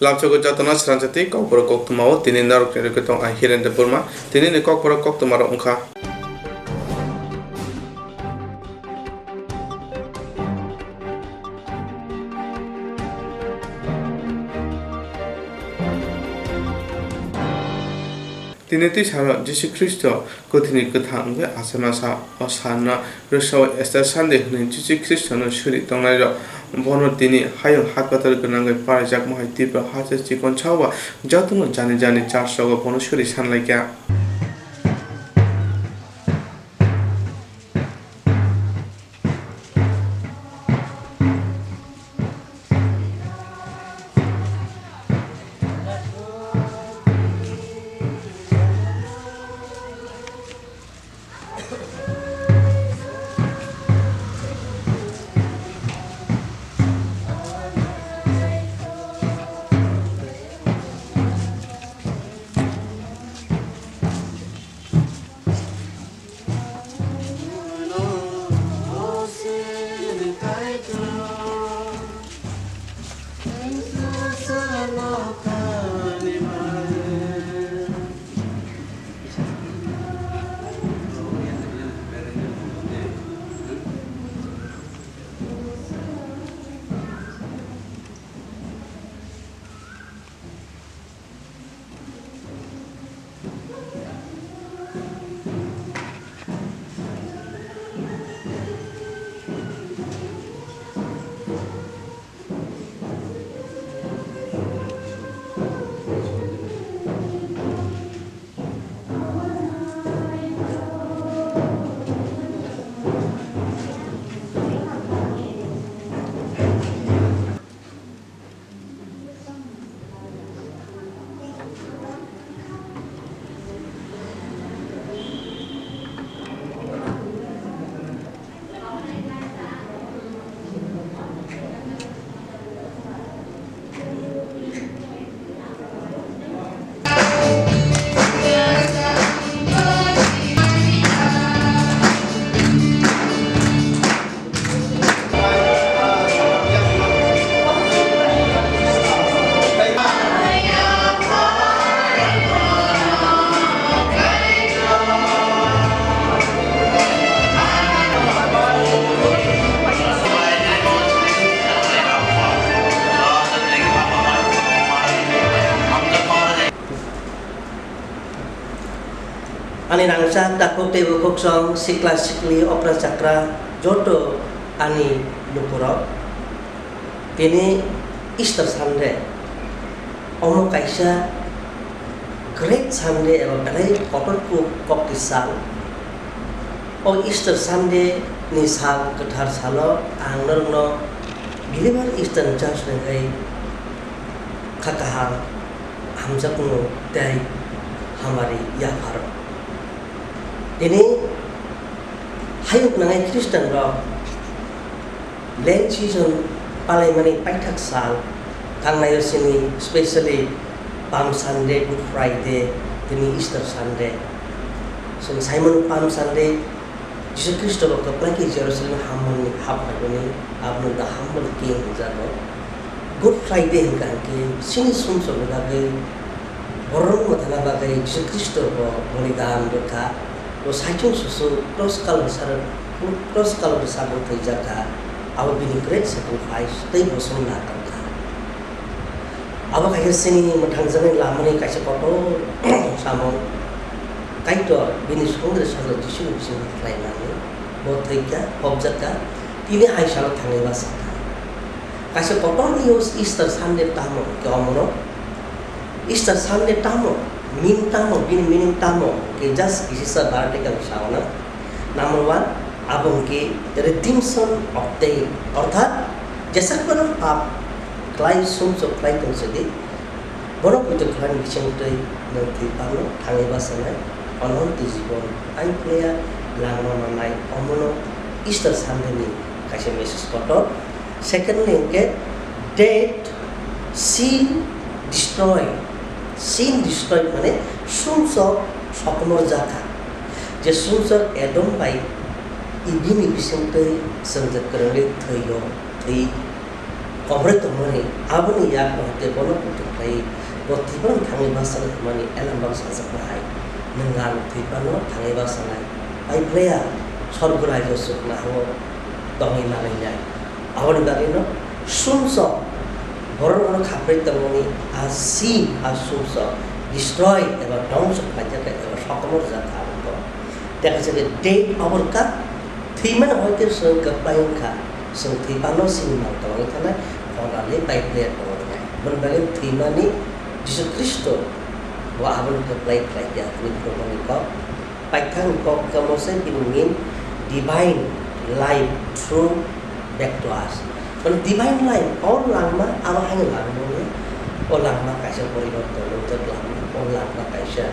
Lapchogo jatona sranjati kokporo koktumao tini narok ni ketong ahiren de burma tini ni kokporo koktumaro ungkha. Tini ti sara Jesu Kristo kutini kuthang be asana sa osana reso Easter Sunday ni Jesu Kristo no suri tongnai ro bono tini hayong hakpatar gunang parajak mohai tipa hase chikon chawa jatuno jani jani charso go bono suri sanlai kya. Ani nangsa takut tebu koksong sikla sikli opera cakra joto ani lupuro. Ini Easter Sunday. Omo kaisa great Sunday eba belai kotor ku koktisal. O Easter Sunday ni sal ketar salo angner no Believer Eastern Church nengai kakahal hamza kuno dai hamari ya bharat. Ini hayuk nangai Kristen ro Lent season palai mani paitak sal kang nayo sini especially Palm Sunday, Good Friday, ini Easter Sunday. So Simon Palm Sunday Jesus Kristo ro kaplaki Jerusalem hamani hapani abnu the humble king jano. Good Friday kan ke sini sum so lagai borong mathala bagai Jesus Kristo ro bolidan dekha lo sachung susu cross color besar thai jaka our being great sacrifice tei bosong na ka aba kai sini mathang jane lamani kaisa koto samong kaito bini songre sala jisu sing klai mani bo thai ka object ka tini hai sala thangai basa kaisa koto news Easter Sunday tamo ke omro Easter Sunday tamo min tamo bin meaning tamo ke just isa baratical shauna number 1 abong ke redemption of the অর্থাৎ जैसा কোনো পাপ ক্লাই সুমসো ক্লাই কনসেদি বড় পুজো খান বিচংতই নথি পানো Than বাসনায় Ananta Jibon I প্লেয়া লাংনো মানাই অমনো ইস্টার সানডে কাছে মেসেজ কটো সেকেন্ড লিংকে death sin destroy sin destroy মানে সুমসো স্বপ্ন জাকা যে সুমসো এডম বাই ইগিনি বিসংতই সংজত করলে থইও থই komret tomani abani yak mahte bono putukai botiban thangi basal mani elam bangsa sakai nengan tipano thangi basalai ai player sorgurai josuk na ho tongi manai jai awani darino sumso borong khapre tomani asi asumso destroy eba dongso kajaka eba sokomor jata ko দেখা যাবে date অবর কা থিমান হইতে song কাপাইন কা song থিপানো cinema তলাই থানা অনালে পাইপ্লেয়ার তলাই বনবালে থিমানি যিশু খ্রিস্ট wa abon kaplay play ya ni promoni ko paithang ko kamose binungin divine life through back to us kon divine life all langma awa hang langmo o langma kaisa poriborton ujat langma o langma kaisa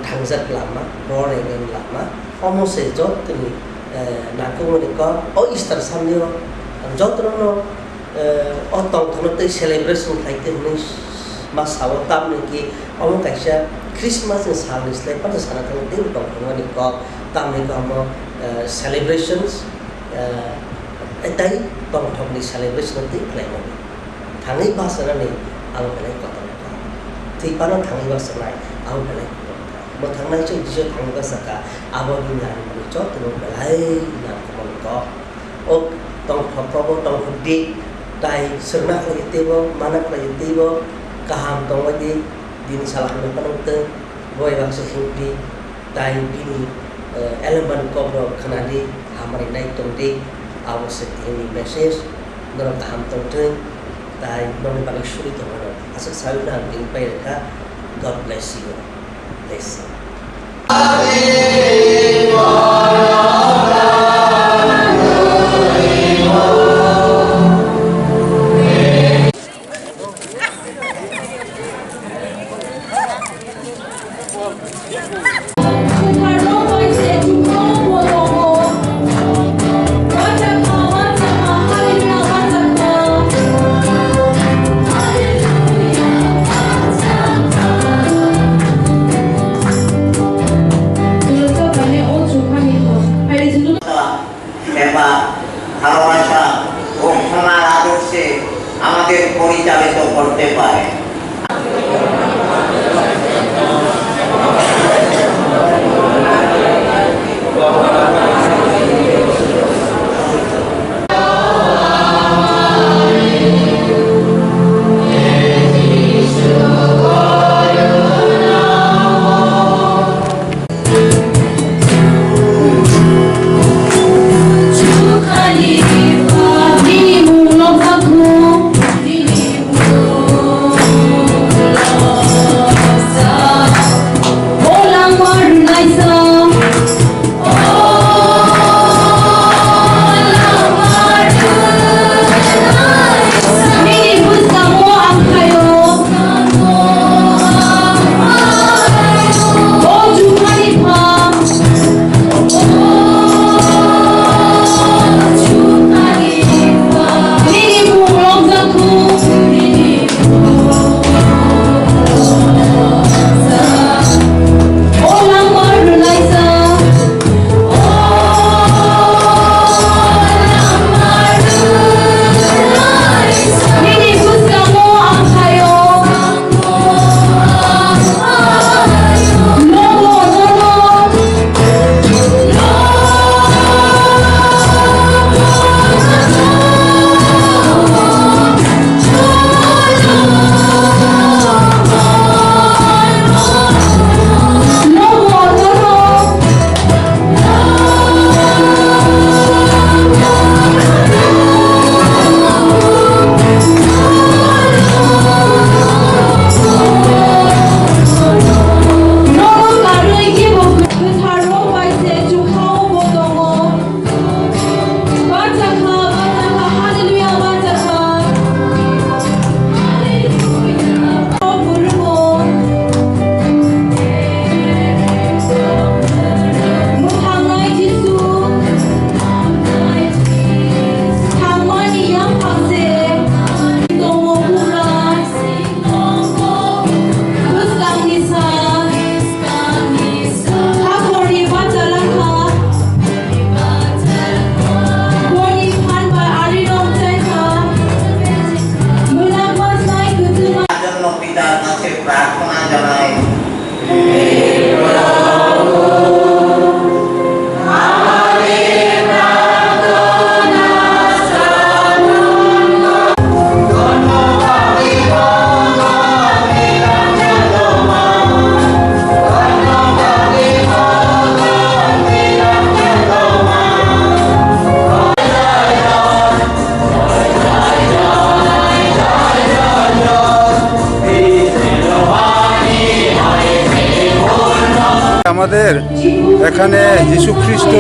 thang rất lama rồi nên lama almost sẽ chốt từ nàng công được có ở Easter Sunday chốt nó ở tổng thằng nó tới celebration thấy từ mình mà sáu tam này kia ông cái sẽ Christmas and Sunday là bắt đầu sáng thằng tới tổng thằng nó được có tam này có mà celebrations ở đây tổng thằng đi celebration tới lại mà thằng ấy bao giờ này ông cái này có thì bao nó thằng ấy bao giờ này ông cái này một tháng nay chơi chơi thằng cái saka abo đi làm một chốt từ một cái làm một có ô tông thọ pro tông thọ đi tai sơn nát là cái tiêu mana là cái tiêu kaham tông cái đi din salah nó có nông tư voi bác sĩ hình đi tai bini element có rồi khana đi hamari nay tông đi abo sẽ ini message nó kaham tông trên tai nó đi bagi suri tông nó asal saya nak impai dekat God bless you. Listen. ভালোবাসা ও ক্ষমার আদর্শে আমাদের পরিচালিত করতে পারে। জানাই। আমাদের এখানে যীশু খ্রিস্ট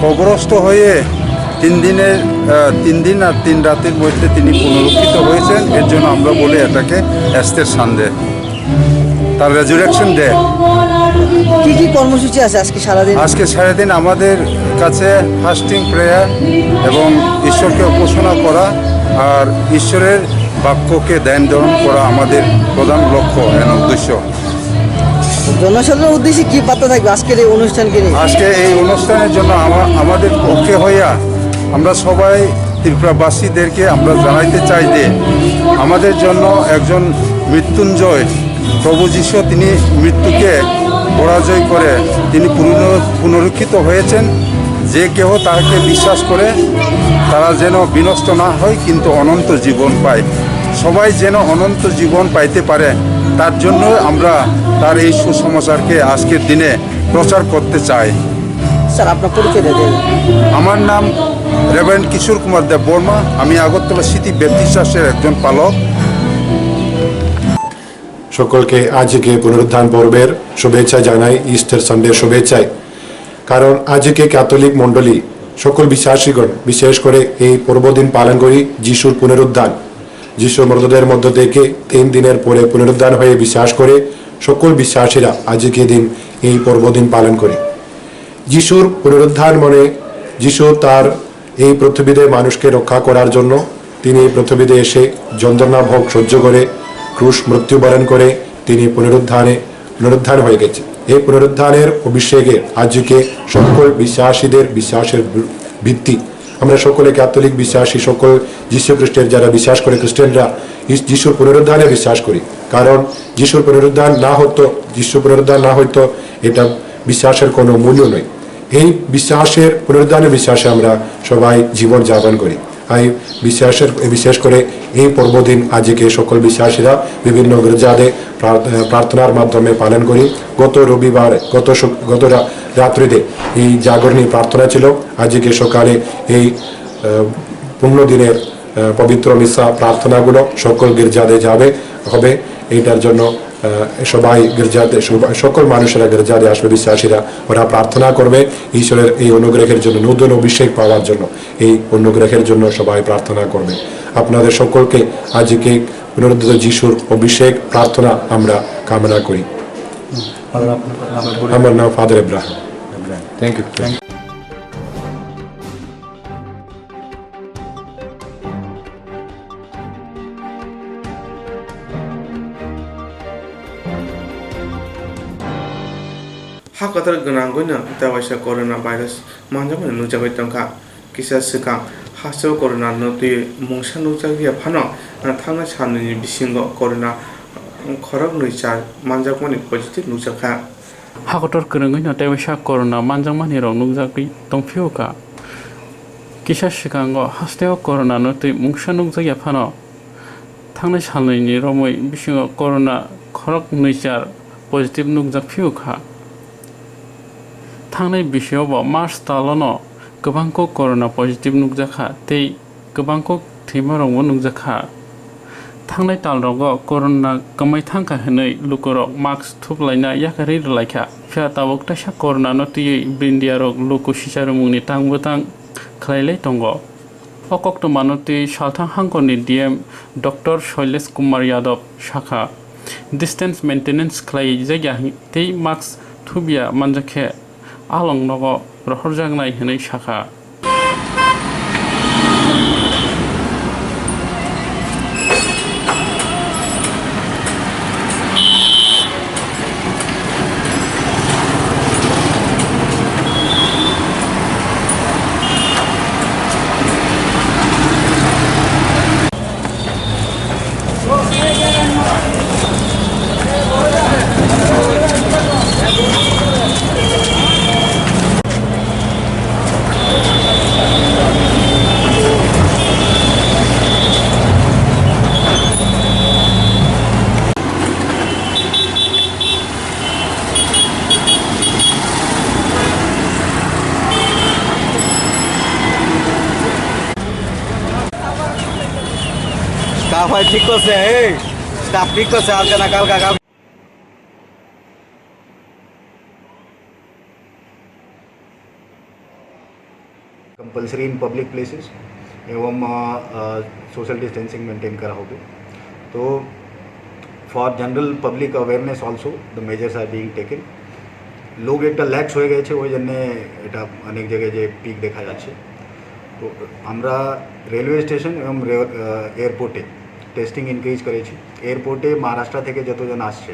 কবরস্থ হয়ে 3 দিন আর 3 রাতের মধ্যে তিনি পুনরুত্থিত হয়েছেন। এর জন্য আমরা বলি এটাকে এস্তের সানডে, তার রেজুরেকশন ডে। কি কি কর্মসূচি আছে আজকে সারাদিন? আজকে সারাদিন আমাদের কাছে ফাস্টিং প্রেয়ার এবং ঈশ্বরকে উপাসনা করা আর ঈশ্বরের বাক্যকে ধ্যান ধারণ করা আমাদের প্রধান লক্ষ্য এবং উদ্দেশ্য। জনসাধারণের উদ্দেশ্যে কি বার্তা থাকবে আজকের এই অনুষ্ঠানকে নিয়ে? আজকে এই অনুষ্ঠানের জন্য আমাদের পক্ষে হইয়া আমরা সবাই ত্রিপুরাবাসীদেরকে আমরা জানাইতে চাই যে আমাদের জন্য একজন মৃত্যুঞ্জয় প্রভু যীশু, তিনি মৃত্যুকে পরাজয় করে তিনি পুনরুত্থিত হয়েছেন। যে কেহ তাহাকে বিশ্বাস করে তারা যেন বিনষ্ট না হয় কিন্তু অনন্ত জীবন পায়। সবাই যেন অনন্ত জীবন পাইতে পারে, তার জন্য আমরা তার এই সুসমাচারকে আজকের দিনে প্রচার করতে চাই। স্যার, আপনার পরিচয় দেন। আমার নাম রেভারেন্ড কিশোর কুমার দেব বর্মা। আমি আগরতলা সিটি ব্যাপটিস্ট চার্চের একজন পালক। সকলকে আজকে পুনরুত্থান পর্বের শুভেচ্ছা জানাই, ইস্টার সানডের শুভেচ্ছায়। কারণ আজকে ক্যাথলিক মণ্ডলী সকল বিশ্বাসীগণ বিশেষ করে এই পর্বদিন পালন করি যিশুর পুনরুত্থান। যিশুর মৃতদের মধ্য থেকে 3 দিনের পরে পুনরুত্থান হয়ে বিশ্বাস করে সকল বিশ্বাসীরা আজকে দিন এই পর্বদিন পালন করি। যিশুর পুনরুত্থান মানে যিশু তার এই পৃথিবীতে মানুষকে রক্ষা করার জন্য তিনি এই পৃথিবীতে এসে যন্ত্রণা ভোগ সহ্য করে ক্রুশ মৃত্যুবরণ করে তিনি পুনরুত্থান হয়ে গেছে। এই পুনরুত্থানের অভিষেকে আজকে সকল বিশ্বাসীদের বিশ্বাসের ভিত্তি আমরা সকলে ক্যাথলিক বিশ্বাসী, সকল যীশু খ্রিস্টের যারা বিশ্বাস করে খ্রিস্টানরা যিশুর পুনরুত্থানে বিশ্বাস করি। কারণ যিশুর পুনরুত্থান না হইতো এটা বিশ্বাসের কোনো মূল্য নয়। এই পুনরুত্থানের বিশ্বাসে আমরা সবাই জীবন যাপন করি। এই বিশেষ করে এই পর্বদিন আজকে সকল বিশ্বাসীরা বিভিন্ন গির্জাতে প্রার্থনার মাধ্যমে পালন করি। গত রবিবার গত রাত্রিতে এই জাগরণী প্রার্থনা ছিল। আজকে সকালে এই পূর্ণ দিনের পবিত্র মিশা প্রার্থনাগুলো সকল গির্জাতে হবে। এইটার জন্য সবাই গির্জাতে সকল মানুষেরা গির্জাতে আসবে, বিশ্বাসীরা ওরা প্রার্থনা করবে ঈশ্বরের এই অনুগ্রহের জন্য, নতুন অভিষেক পাওয়ার জন্য, এই অনুগ্রহের জন্য সবাই প্রার্থনা করবে। আপনাদের সকলকে আজকে পুনরুত্থিত যিশুর অভিষেক প্রার্থনা আমরা কামনা করি। আমার নাম ফাদার ইব্রাহিম। Thank you. हाकतर गनांगोना तवाइसा कोरोना भाइरस मानजामन नुजाबाय तंखा किसा सिगां हासो कोरोना नति मुंसा नुजागिया फानो थांना साननि बिसिंग कोरोना खरक नुइचार मानजामनि पजिटिभ नुजाखा हाकतर गनांगोना तवाइसा कोरोना मानजामनि रं नुजागि तंफिउका किसा सिगां हास्तेव कोरोना नति मुंसा नुजागिया फानो थांना साननि रमै बिसिंग कोरोना खरक नुइचार पजिटिभ नुजाफिउका थांनाय बिषयाव मार्च दालानो गोबांखौ कोरोना पजिटिभ नुजाखा तै गोबांखौ थैमारावबो नुजाखा थांनाय तालराव कोरोना गमाय थांखा होनै लुकरक मास्क थुबलायना याकारि रलायखा फिया तावकतासा कोरोना नतियै ब्रिन्दियारक लुकु सिसारुमुंनि तांबोतां खालायलाय दंग अकक्त मानति सालथां हांखरनि डीएम डक्टर शैलेश कुमार यादव शाखा डिस्टेंस मेंटेनेंस खालाय जायगा तै मास्क थुबिया मानजाखे आलं नगो रहरजांनाय होनै शाखा ভাই ঠিক করছে এই স্টাফ ঠিক করছে আর কেনা কালকা কাল कंपल्सरी इन पब्लिक प्लेसेस एवं सोशल डिस्टेंसिंग मेंटेन करा होगे तो for general public awareness also the measures are being taken लोग एक लैक्स हो गए ওই জন্যে এটা অনেক জায়গায় যে পিক দেখা যাচ্ছে তো আমরা রেলওয়ে স্টেশন এবং এয়ারপোর্টে টেস্টিং ইনক্রিজ করেছি এয়ারপোর্টে মহারাষ্ট্র থেকে যতজন আসছে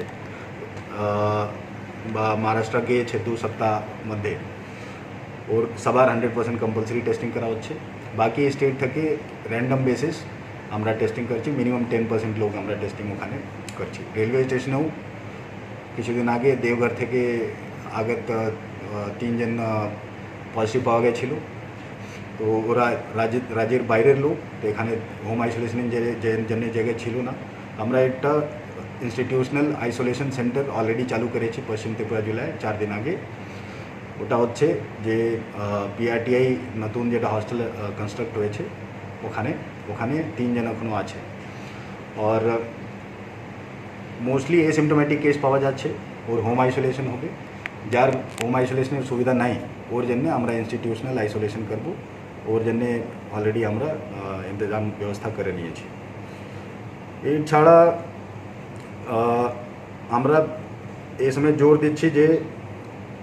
বা মহারাষ্ট্র গিয়েছে 2 সপ্তাহ মধ্যে और सबार 100% कम्पलसरी टेस्टिंग करा হচ্ছে বাকি স্টেট থেকে র্যান্ডম বেসিস আমরা টেস্টিং করছি মিনিমাম 10% লোক আমরা টেস্টিং ওখানে করছি রেলওয়ে স্টেশনেও কিছুদিন আগে দেওঘর থেকে আগত 3 জন পজিটিভ পাওয়া গেছিল তো ওরা রাজ্যের বাইরের লোক তো এখানে হোম আইসোলেশনের জন্য জায়গা ছিল না আমরা একটা ইনস্টিটিউশনাল আইসোলেশন সেন্টার অলরেডি চালু করেছি পশ্চিম ত্রিপুরা জেলায় 4 দিন আগে ওটা হচ্ছে যে পিআরটিআই নতুন যেটা হস্টেল কনস্ট্রাক্ট হয়েছে ওখানে 3 জন এখনও আছে আর মোস্টলি এসিমটোমেটিক কেস পাওয়া যাচ্ছে ওর হোম আইসোলেশন হবে যার হোম আইসোলেশনের সুবিধা নাই ওর জন্য আমরা ইনস্টিটিউশনাল আইসোলেশন করব ওর জন্য অলরেডি আমরা ইন্তজাম ব্যবস্থা করে নিয়েছি এছাড়া আমরা এই সময় জোর দিচ্ছি যে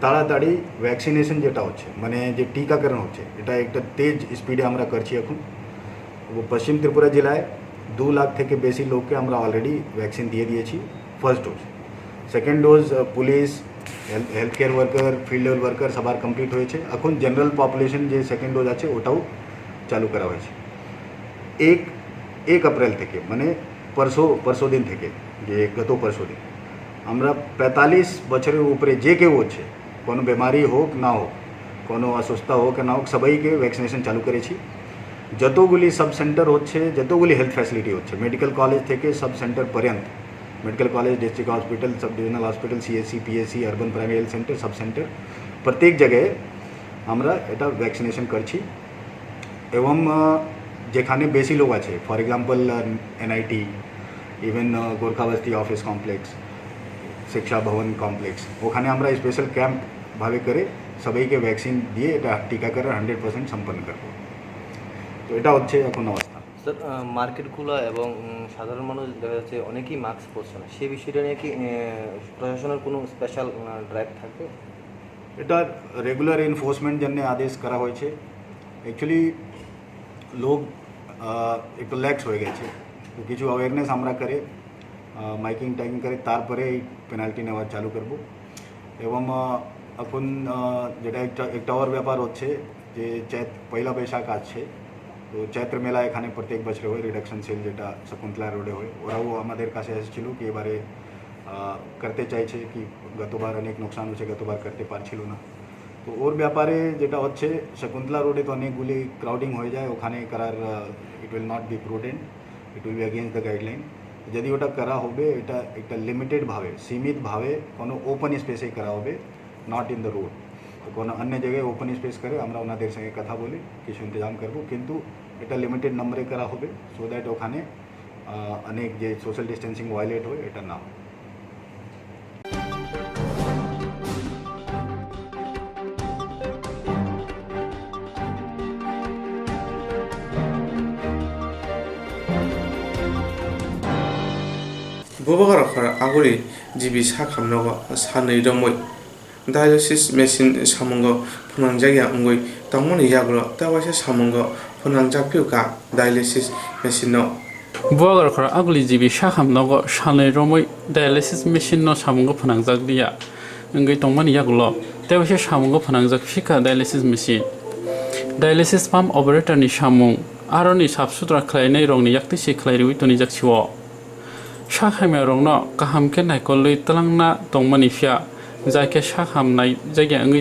তাড়াতাড়ি ভ্যাকসিনেশন যেটা হচ্ছে মানে যে টিকাকরণ হচ্ছে এটা একটা তেজ স্পিডে আমরা করছি এখন পশ্চিম ত্রিপুরা জেলায় 2 লাখ থেকে বেশি লোককে আমরা অলরেডি ভ্যাকসিন দিয়ে দিয়েছি first dose second dose police health care worker field worker সবার কমপ্লিট হয়েছে এখন জেনারেল পপুলেশন যে সেকেন্ড ডোজ আছে ওটাও চালু করা হয়েছে 1 এপ্রিল থেকে মানে পরশু দিন থেকে যে গত পরশু দিন আমরা 45 বছরের উপরে যে কেউ হচ্ছে কোনো বেমারি হোক না হোক কোনো অসুস্থতা হোক না হোক সবাইকে ভ্যাকসিনেশন চালু করেছি যতগুলি সাব সেন্টার হচ্ছে যতগুলি হেলথ ফ্যাসিলিটি হচ্ছে মেডিকেল কলেজ থেকে সাব সেন্টার পর্যন্ত medical college district hospital sub divisional hospital CSC PSC urban primary health centre sub centre प्रत्येक जगह আমরা এটা ভ্যাকসিনেশন করছি এবং যেখানে বেশি লোক আছে for example NIT even Gorkhabasti office complex শিক্ষা ভবন কমপ্লেক্স ওখানে আমরা স্পেশাল ক্যাম্প ভাবে করে সবাইকে ভ্যাকসিন দিয়ে এটা টিকাকরণ 100% সম্পন্ন করব তো এটা হচ্ছে এখন অবস্থা স্যার মার্কেটগুলো এবং সাধারণ মানুষ দেখা যাচ্ছে অনেকেই মাস্ক পরছে না সেই বিষয়টা নিয়ে কি প্রশাসনের কোনো স্পেশাল ড্রাইভ থাকবে এটা রেগুলার এনফোর্সমেন্ট জন্য আদেশ করা হয়েছে অ্যাকচুয়ালি লোক একটু ল্যাক্স হয়ে গেছে তো কিছু অ্যাওয়ারনেস আমরা করে মাইকিং টাইকিং করে তারপরে এই পেনাল্টি নেওয়া চালু করব এবং এখন যেটা একটা আর ব্যাপার হচ্ছে যে পয়লা বৈশাখ আছে তো চৈত্র মেলা এখানে প্রত্যেক বছর হয় রিডাকশন সেল যেটা শকুন্তলা রোডে হয় ওরাও আমাদের কাছে এসেছিল কি এবারে করতে চাইছে কি গতবার অনেক নোকসান হচ্ছে গতবার করতে পারছিল না তো ওর ব্যাপারে যেটা হচ্ছে শকুন্তলা রোডে তো অনেকগুলি ক্রাউডিং হয়ে যায় ওখানে করার it will not be prudent it will be against the guideline যদি ওটা করা হবে এটা একটা লিমিটেডভাবে সীমিতভাবে কোনো ওপেন স্পেসে করা হবে নট ইন দ্য রোড তো কোনো অন্য জায়গায় ওপেন স্পেস করে আমরা ওনাদের সঙ্গে কথা বলে কিছু ইন্তজাম করব কিন্তু এটা লিমিটেড নম্বরে করা হবে সো দ্যাট ওখানে অনেক যে সোশ্যাল ডিস্টেন্সিং ভায়োলেট হয় এটা না হয় Bobagara aguri jibi sakamnogo sanai romoi dialysis machine samungo phunangjaya ungoi tangmoni yagro tawase samungo phunangjapyuka dialysis machine no Bogar khara agli jibi shakam nogo shanai romoi dialysis machine no samungo phunangjak dia ngai tongmani yaglo tawase samungo phunangjak phika dialysis machine dialysis pump operator ni samung aroni sabsutra khlainai rongni yakti se khlairui toni jakchiwo Shakhamya rongno kaham ke naikoli talangna tongmani fia jaike shakhamnai jagya ngi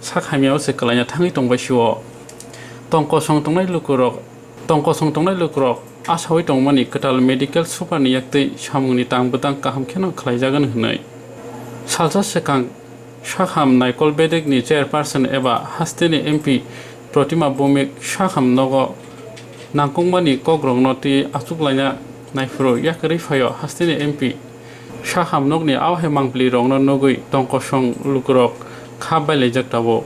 shakhamya se kalanya thangi tongbasiwo tongkosong tongnai lukurok asawi tongmani ketal medical super ni yaktei samungni tangbutang kaham kheno khlaijagan hnai salsa sekang shakham naikol bedek ni chairperson eba hasteni mp protima bomik shakham nogo नांगकंबानि कग्रंनति आचुकलायना नायफुरो याकरै फायो हास्तिनि MP साहामनगनि आवहे मांप्लि रंनो नगै टंकसं लुकरक खाबायलाय जाक्ताबो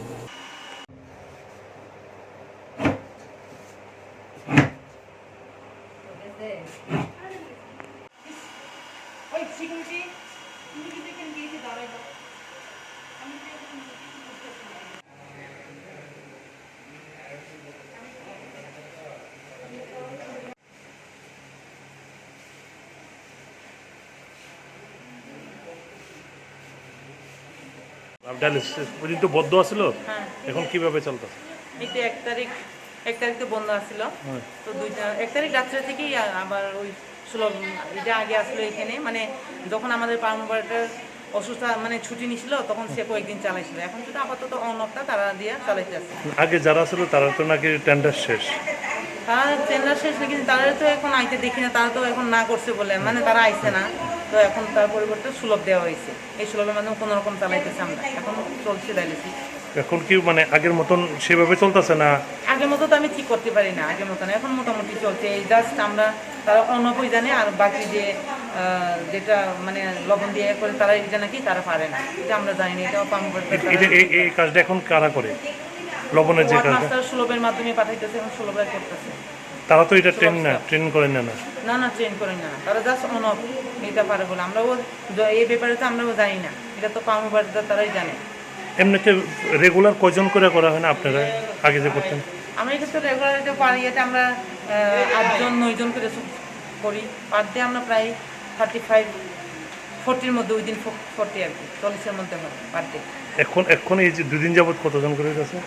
dialysis পর্যন্ত বন্ধ আছিল এখন কিভাবে চলতেছে? এই তো এক তারিখ তো বন্ধ আছিল, তো 1 তারিখ রাত্রে থেকেই আবার ওই সুলভ এটা আগে আসলো এখানে, মানে যখন আমাদের পার্মাবারটার অসুস্থ মানে ছুটি নিছিল তখন সে কয়েকদিন চালাইছিল, এখন শুধু আপাতত অনকটা তারা দিয়ে চালাইতে আছে। আগে যারা ছিল তারা তো নাকি টেন্ডার শেষ, তারা টেন্ডার শেষ নাকি তারা তো এখন আইতে দেখি না, তারা তো এখন না করছে বলে মানে তারা আইছে না, তো এখন তার পরিবর্তে সুলভ দেওয়া হয়েছে, এই সুলভের মাধ্যমে কোনো রকম চালাইতেছে আমরা, এখন চলছে ডায়ালিসিস। এখন কি মানে আগের মতন সেভাবে চলতেছে না? আগের মতো তো আমি ঠিক করতে পারি না, আগের মতো না, এখন মোটামুটি চলছে, এই জাস্ট আমরা তারা অনপই জানে, আর বাকি যে যেটা মানে লবণ দিয়ে করে তারা এটা নাকি তারা পারে না, এটা আমরা জানি না, এটাও পাম করতে। এই কাজটা এখন কারা করে? লবণের যে কাজটা সুলভের মাধ্যমে পাঠাইতেছে এবং সুলভরা করতেছে। তারা তো এটা ট্রেন করে না? না ট্রেন করে না, তারা জাস্ট অনপ এটা পারে বলে, আমরাও এই ব্যাপারে তো আমরাও জানি না, এটা তো পামবারটা তারাই জানে। এমনিতে রেগুলার কয়জন করে করা হয় না আপনারা আগে যে করতেন? আমরা এক্ষেত্রে রেগুলার এটা পারি, এটা আমরা 8জন 9জন করে করি, পার ডে আমরা প্রায় 35-40 মধ্যে, ওই দিন 40 আর কি 40-এর মধ্যে হয় পার ডে। এখন এই যে 2 দিন যাবত কতজন করে গেছে?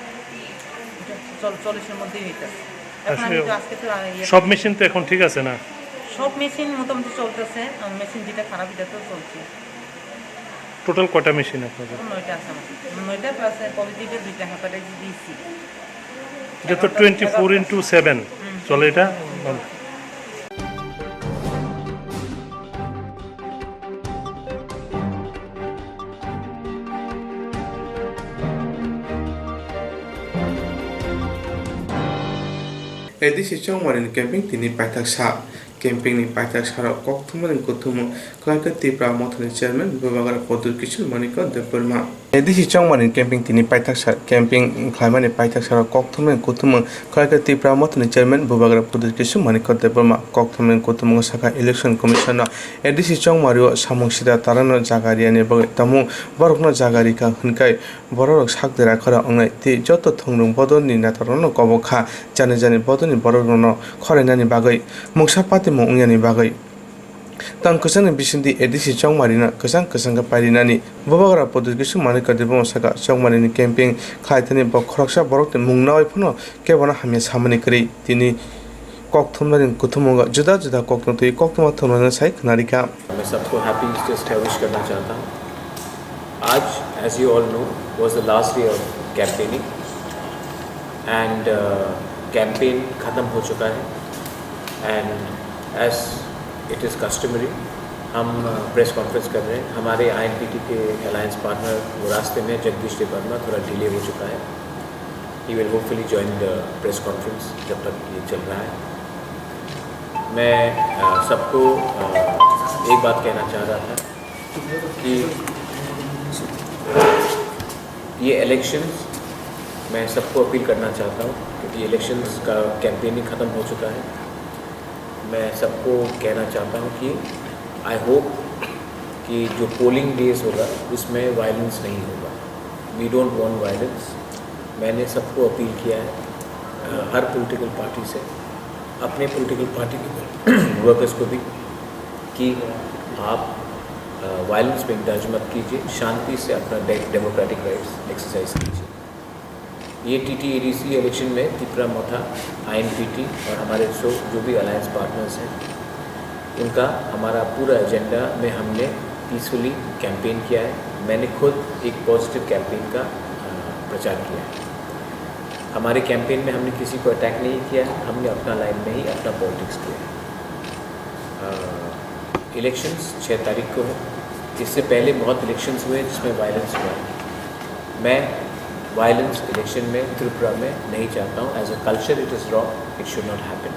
40-এর মধ্যেই হইতেছে। সব মেশিন তো এখন ঠিক আছে না? সব মেশিন মোটামুটি চলতেছে, মেশিন যেটা খারাপ এটা তো চলছে। টোটাল কটা মেশিন আপনাদের? 9টা আছে আমার, 9টা প্লাস পজিটিভে 2টা হেপাটাইটিস দিয়েছি। এটা তো 24/7 চলে এটা। Edisi chongmarin camping tini paitak sa camping ni paitak sara kokthumani kothumu klaka tipra mothani chairman babagara podur kichur maniko deporma edisi chongmarin camping tini paitak sa camping khlaimani paitak sara kokthumani kothumu klaka tipra mothani chairman babagara podur kichur maniko deporma kokthumani kothumu saka election commission edisi chongmario samongsida tarano jagariani bagai tamu borokno jagarika hunkai borok sakdera khara ongnai ti joto thongrung bodoni natarano kobokha jane jane bodoni borokno khorainani bagai mungsapati mungnyani bagai tang kusang bisindi edisi chongmarina kusang ka parinani babagara podukisu manika debong saka chongmarini camping khaitani bokhraksa borokte mungnawai phono kebona hamya samani kri tini kokthumnarin kuthumuga juda juda kokthumtui koktuma thonana sai knarika मैं सबको happy Easter wish करना चाहता हूँ। आज as you all know was the last day of campaigning and campaign ख़त्म हो चुका है and as it is customary हम प्रेस कॉन्फ्रेंस कर रहे हैं। हमारे INPT के अलायंस पार्टनर वो रास्ते में जगदीश वर्मा थोड़ा डिले हो चुका है, he will hopefully join the press conference जब तक ये चल रहा है। मैं सबको एक बात कहना चाह रहा था कि ये इलेक्शंस मैं सबको अपील करना चाहता हूँ क्योंकि इलेक्शंस का कैंपेनिंग ख़त्म हो चुका है। मैं सबको कहना चाहता हूँ कि आई होप कि जो पोलिंग डेज होगा उसमें वायलेंस नहीं होगा। We don't want violence. मैंने सबको अपील किया है हर पॉलिटिकल पार्टी से, अपने पॉलिटिकल पार्टी के वर्कर्स को भी, कि आप वायलेंस में इंडल्ज मत कीजिए, शांति से अपना डेमोक्रेटिक राइट्स एक्सरसाइज कीजिए। ये TTADC इलेक्शन में त्रिपुरा मोथा INPT और हमारे जो भी अलायंस पार्टनर्स हैं उनका हमारा पूरा एजेंडा में हमने पीसफुली कैंपेन किया है। मैंने खुद एक पॉजिटिव कैंपेन का प्रचार किया है। हमारे कैंपेन में हमने किसी को अटैक नहीं किया है, हमने अपना लाइन में ही अपना पॉलिटिक्स किया है। इलेक्शंस 6 तारीख को है। इससे पहले बहुत इलेक्शंस हुए जिसमें वायलेंस हुआ है। मैं वायलेंस इलेक्शन में त्रिपुरा में नहीं चाहता हूँ। As a culture it is wrong, it should not happen.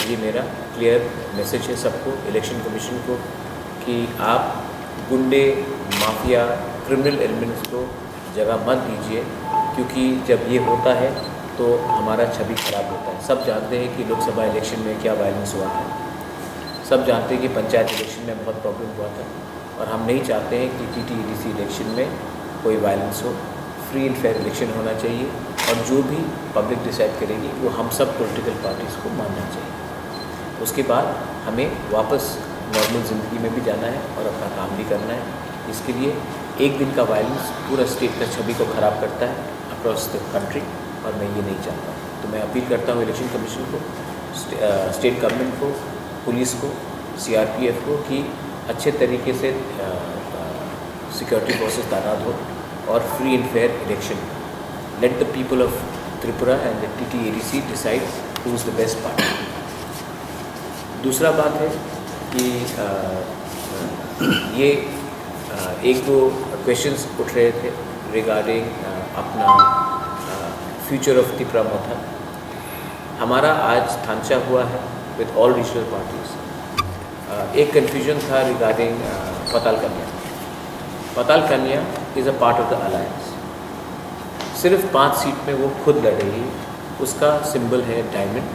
ये मेरा क्लियर मैसेज है सबको, इलेक्शन कमीशन को, कि आप गुंडे, माफिया, क्रिमिनल एलिमेंट्स को जगह मत दीजिए, क्योंकि जब ये होता है तो हमारा छवि खराब होता है। सब जानते हैं कि लोकसभा इलेक्शन में क्या वायलेंस हुआ था, सब जानते हैं कि पंचायत इलेक्शन में बहुत प्रॉब्लम हुआ था, और हम नहीं चाहते हैं कि TT-EDC इलेक्शन में कोई वायलेंस हो। फ्री एंड फेयर इलेक्शन होना चाहिए, और जो भी पब्लिक डिसाइड करेगी वो हम सब पॉलिटिकल पार्टीज़ को मानना चाहिए। उसके बाद हमें वापस नॉर्मल ज़िंदगी में भी जाना है और अपना काम भी करना है। इसके लिए एक दिन का वायलेंस पूरा स्टेट का छवि को ख़राब करता है अक्रॉस द कंट्री, और मैं ये नहीं चाहता। तो मैं अपील करता हूँ इलेक्शन कमीशन को, स्टेट गवर्नमेंट को, पुलिस को, CRPF को, कि अच्छे तरीके से सिक्योरिटी फोर्सेस तैनात हो और free and fair election. Let the people of Tripura and the TT-EDC decide who is the best party. दूसरा बात है कि ये एक दो क्वेश्चंस उठ रहे थे रिगार्डिंग अपना फ्यूचर ऑफ त्रिपुरा मोथा। हमारा आज थांचा हुआ है विद ऑल रीजनल पार्टीज। एक कन्फ्यूजन था रिगार्डिंग पताल कन्या। पताल कन्या is a part of the alliance. सिर्फ 5 सीट में वो खुद लड़ रही है। उसका सिंबल है डायमंड,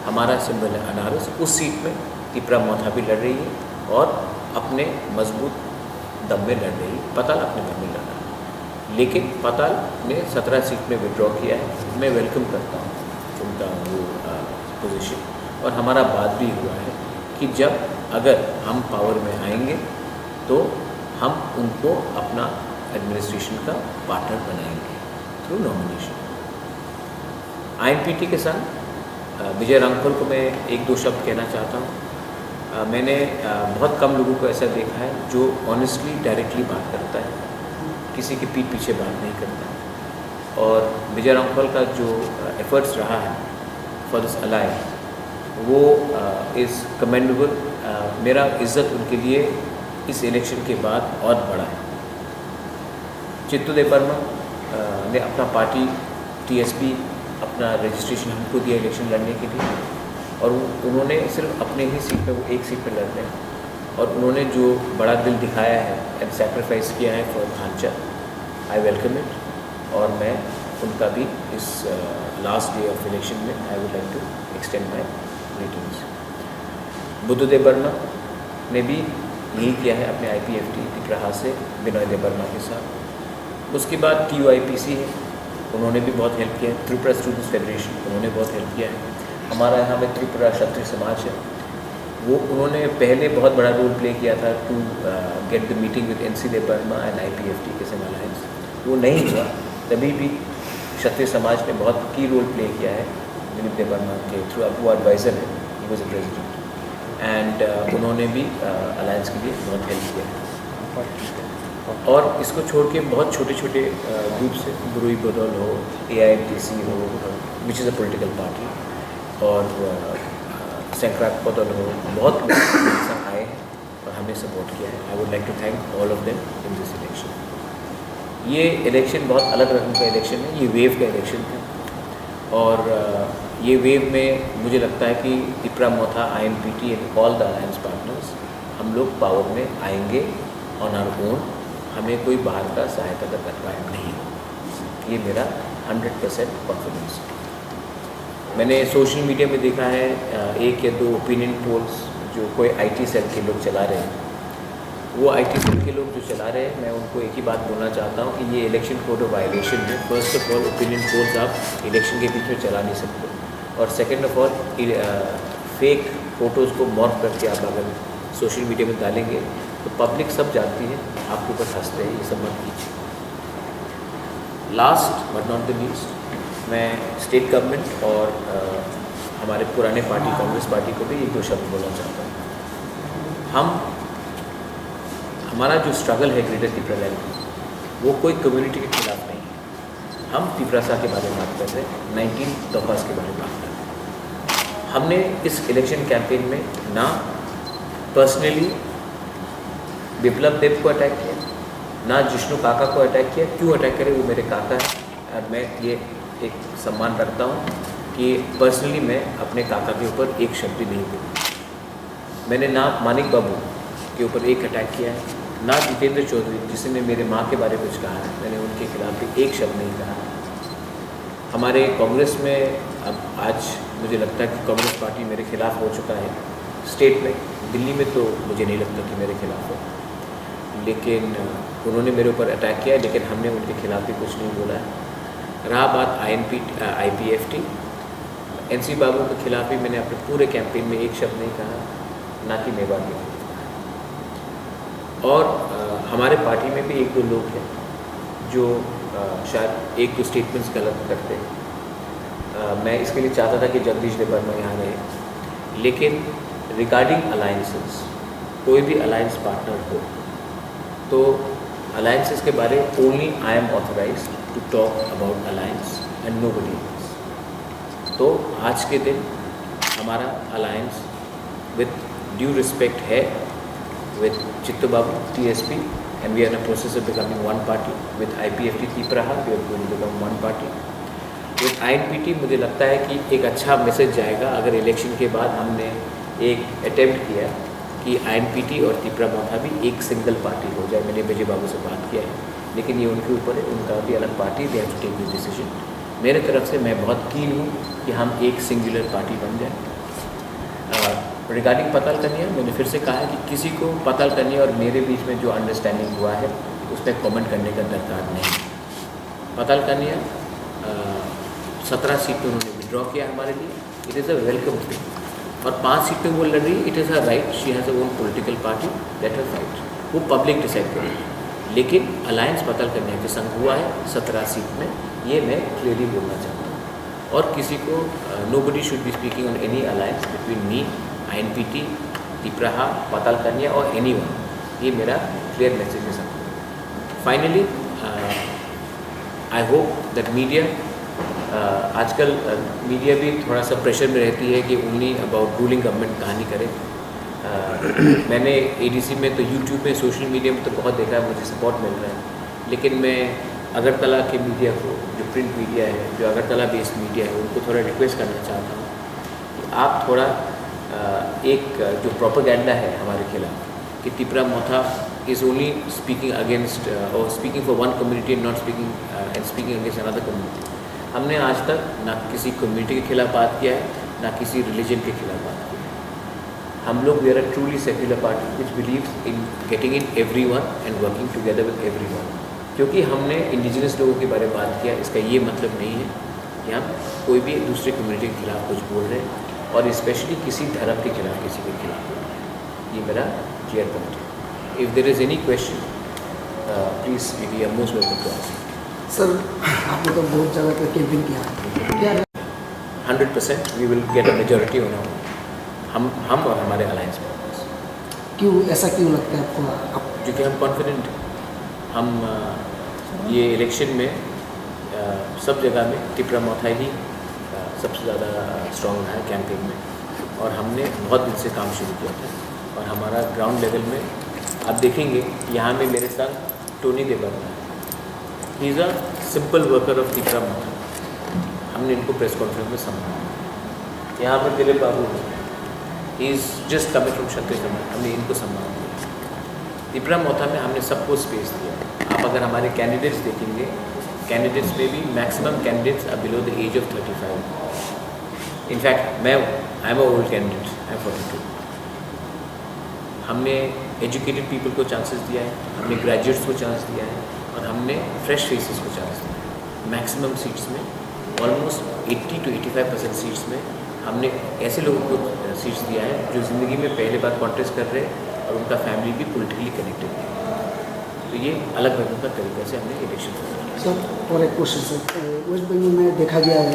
हमारा सिंबल है अनारस। उस सीट में त्रिपुरा मोथा भी लड़ रही है और अपने मजबूत दम में लड़ रही है। पताल अपने दम में लड़ रहा है, लेकिन पताल ने 17 सीट में विड्रॉ किया है। मैं वेलकम करता हूँ उनका वो पोजीशन, और हमारा बात भी हुआ है कि जब अगर हम पावर में आएंगे तो हम उनको अपना एडमिनिस्ट्रेशन का पार्टनर बनाएंगे थ्रू नॉमिनेशन। INPT के साथ विजय रामफल को मैं एक दो शब्द कहना चाहता हूँ। मैंने बहुत कम लोगों को ऐसा देखा है जो ऑनेस्टली डायरेक्टली बात करता है, किसी के पीठ पीछे बात नहीं करता। और विजय रामफल का जो एफर्ट्स रहा है फॉर दिस अलायंस वो इज़ कमेंडेबल। मेरा इज़्ज़त उनके लिए इस इलेक्शन के बाद और बढ़ा है। चित्तू देबबर्मा ने अपना पार्टी TSP अपना रजिस्ट्रेशन हमको दिया इलेक्शन लड़ने के लिए, और उन्होंने सिर्फ अपने ही सीट पे, वो एक सीट पे लड़ रहे हैं, और उन्होंने जो बड़ा दिल दिखाया है एंड सेक्रीफाइस किया है फॉर थांचा, आई वेलकम इट। और मैं उनका भी इस लास्ट डे ऑफ इलेक्शन में I would like to extend my greetings. Buddhu Debbarma ने भी यही किया है अपने IPFT त्रिपुरा से विनय देबबर्मा के साथ। उसके बाद TUIPC है, उन्होंने भी बहुत हेल्प किया है। त्रिपुरा स्टूडेंट्स फेडरेशन, उन्होंने बहुत हेल्प किया है। हमारा यहाँ में त्रिपुरा क्षत्रिय समाज है, वो उन्होंने पहले बहुत बड़ा रोल प्ले किया था to get the meeting with NC Debbarma and IPFT के संग अलायंस। वो नहीं हुआ, तभी भी क्षत्रिय समाज ने बहुत की रोल प्ले किया है विनय देबबर्मा के थ्रू। अब वो एडवाइज़र है, he was a president, and उन्होंने भी अलायंस के लिए बहुत हेल्प किया है। और इसको छोड़ के बहुत छोटे छोटे ग्रुप्स है, गुरुई बदल हो, AITC हो, which is a political party, और सैंक्राक बदल हो, बहुत लोग आए हैं और हमने सपोर्ट किया है। I would like to thank all of them in this election. ये इलेक्शन बहुत अलग रकम का इलेक्शन है, ये वेव का इलेक्शन है, और ये वेव में मुझे लगता है कि त्रिपुरा मोथा, INPT and all the alliance partners हम लोग पावर में आएंगे ऑन आवर ओन। हमें कोई बाहर का सहायता का रिक्वायरमेंट नहीं है, ये मेरा 100% कॉन्फिडेंस है। मैंने सोशल मीडिया में देखा है 1 या 2 ओपिनियन पोल्स जो कोई IT सेल के लोग चला रहे हैं। वो IT सेल के लोग जो चला रहे हैं, मैं उनको एक ही बात बोलना चाहता हूँ कि ये इलेक्शन कोड ऑफ वायलेशन है। First of all, opinion polls आप इलेक्शन के बीच में चला नहीं सकते, और second of all, fake photos को मॉर्फ करके आप अगर सोशल मीडिया में डालेंगे तो पब्लिक सब जानती है, आपके ऊपर हंसते हैं। ये सब मत कीजिए। Last but not the least, मैं स्टेट गवर्नमेंट और हमारे पुराने पार्टी कांग्रेस पार्टी को भी 1-2 शब्द बोलना चाहता हूँ। हमारा जो स्ट्रगल है ग्रेटर त्रिपुरा लैंड, वो कोई कम्युनिटी के खिलाफ नहीं है। हम त्रिपुरा के बारे में बात कर रहे हैं, 19 दफास के बारे में बात कर रहे हैं। हमने इस इलेक्शन कैंपेन में ना पर्सनली बिप्लब देव को अटैक किया, ना जिष्णु काका को अटैक किया। क्यों अटैक करे? वो मेरे काका है और मैं ये एक सम्मान रखता हूँ। कि पर्सनली मैं अपने काका के ऊपर एक शब्द भी नहीं बोला। मैंने ना मानिक बाबू के ऊपर एक अटैक किया है, ना जितेंद्र चौधरी जिसने मेरे माँ के बारे में कुछ कहा है, मैंने उनके खिलाफ भी एक शब्द नहीं कहा। हमारे कांग्रेस में अब आज मुझे लगता है कि कांग्रेस पार्टी मेरे खिलाफ हो चुका है स्टेट में। दिल्ली में तो मुझे नहीं लगता कि मेरे खिलाफ हो, लेकिन उन्होंने मेरे ऊपर अटैक किया, लेकिन हमने उनके खिलाफ भी कुछ नहीं बोला है। रहा बात IPFT, NC बाबू के खिलाफ भी मैंने अपने पूरे कैंपेन में एक शब्द नहीं कहा, ना कि मेवाड़ के खिलाफ। और हमारे पार्टी में भी एक दो लोग हैं जो शायद एक दो स्टेटमेंट्स गलत करते हैं। मैं इसके लिए चाहता था कि जगदीश देवर्मा यहाँ रहे, लेकिन रिगार्डिंग अलायंसेस, कोई भी अलायंस पार्टनर हो तो अलायंसेस के बारे only I am authorize to talk about alliance and nobody else. तो आज के दिन हमारा अलायंस विद ड्यू रिस्पेक्ट है with Chittu Babu TSP, and we are in a process of becoming one party. With IPFT Tipraha, we are going to become one party. With INPT मुझे लगता है कि एक अच्छा मैसेज जाएगा अगर इलेक्शन के बाद हमने एक अटेम्प्ट किया कि INPT और तिपरा मोथा भी एक सिंगल पार्टी हो जाए। मैंने विजय बाबू से बात किया है, लेकिन ये उनके ऊपर है, उनका भी अलग party, they have to take this decision. मेरे तरफ से मैं बहुत कीन हूँ कि हम एक सिंगुलर पार्टी बन जाए। रिगार्डिंग पताल कन्या, मैंने फिर से कहा है कि किसी को पताल कन्या और मेरे बीच में जो अंडरस्टैंडिंग हुआ है उस पर कॉमेंट करने का दरकार नहीं। पताल कन्या 17 सीट पर उन्होंने विड्रॉ किया हमारे लिए, it is a welcome thing. और 5 सीट पे वो लड़ रही है, it is a right, she has a own political party, let her fight, वो पब्लिक डिसाइड करेगी। लेकिन अलायंस पताल कन्या के संग हुआ है 17 सीट में, ये मैं क्लियरली बोलना चाहता हूँ। और किसी को nobody should be speaking on any alliance between me, INPT, Tipraha, पताल कन्या और एनीवन, ये मेरा क्लियर मैसेज है सबको। Finally I hope that media, आजकल मीडिया भी थोड़ा सा प्रेशर में रहती है कि ओनली अबाउट रूलिंग गवर्नमेंट कहानी करे। मैंने ADC में तो यूट्यूब में, सोशल मीडिया में तो बहुत देखा है, मुझे सपोर्ट मिल रहा है, लेकिन मैं अगरतला के मीडिया को, जो प्रिंट मीडिया है, जो अगरतला बेस्ड मीडिया है, उनको थोड़ा रिक्वेस्ट करना चाहता हूँ कि आप थोड़ा एक जो प्रोपेगेंडा है हमारे खिलाफ कि तिपरा मोथा इज़ ओनली स्पीकिंग अगेंस्ट और speaking for one community and not speaking and speaking against another community. हमने आज तक ना किसी कम्युनिटी के खिलाफ बात किया है, ना किसी रिलीजन के खिलाफ बात किया है। हम लोग we are a truly secular party which believes in getting in everyone and working together with everyone. क्योंकि हमने इंडिजिनस लोगों के बारे में बात किया, इसका ये मतलब नहीं है कि हम कोई भी दूसरे कम्युनिटी के खिलाफ कुछ बोल रहे हैं, और स्पेशली किसी धर्म के खिलाफ, किसी के खिलाफ। ये मेरा क्लियर पॉइंट है। If there is any question please we are most welcome to ask. Sir आपने तो बहुत जगह पर कैंपिंग किया, 100% we will get a majority on हम और हमारे अलायंस पार्टनर्स। क्यों ऐसा क्यों लगता है आपको? क्योंकि हम कॉन्फिडेंट हैं। हम ये इलेक्शन में सब जगह में तिपरा मोथा ही सबसे ज़्यादा स्ट्रॉन्ग रहा है कैंपेन में, और हमने बहुत दिन से काम शुरू किया था। और हमारा ग्राउंड लेवल में आप देखेंगे, यहाँ में मेरे साथ टोनी देवर्मा है, he is a simple worker of Tipra Motha. हमने इनको प्रेस कॉन्फ्रेंस में संभाला। यहाँ पर Dilip babu he is just coming from Chhattisgarh, हमने इनको संभाल दिया। तिपरा मोथा में हमने सबको स्पेस दिया। आप अगर हमारे कैंडिडेट्स देखेंगे, कैंडिडेट्स में भी maximum candidates are below the age of 35। In fact मैं I am a old candidate, I am 42। हमने एजुकेटेड पीपल को चांसेस दिया है, हमने ग्रेजुएट्स को चांस दिया है, और हमने फ्रेश फेसेस को चांस दिया है। मैक्सिमम सीट्स में ऑलमोस्ट 80 to 85% सीट्स में हमने ऐसे लोगों को सीट्स दिया है जो ज़िंदगी में पहले बार कॉन्टेस्ट कर रहे हैं और उनका फैमिली भी पॉलिटिकली कनेक्टेड है। तो ये अलग ढंग का तरीके से हमने इलेक्शन किया। सर और एक क्वेश्चन सर, वेस्ट बंगाल में देखा गया है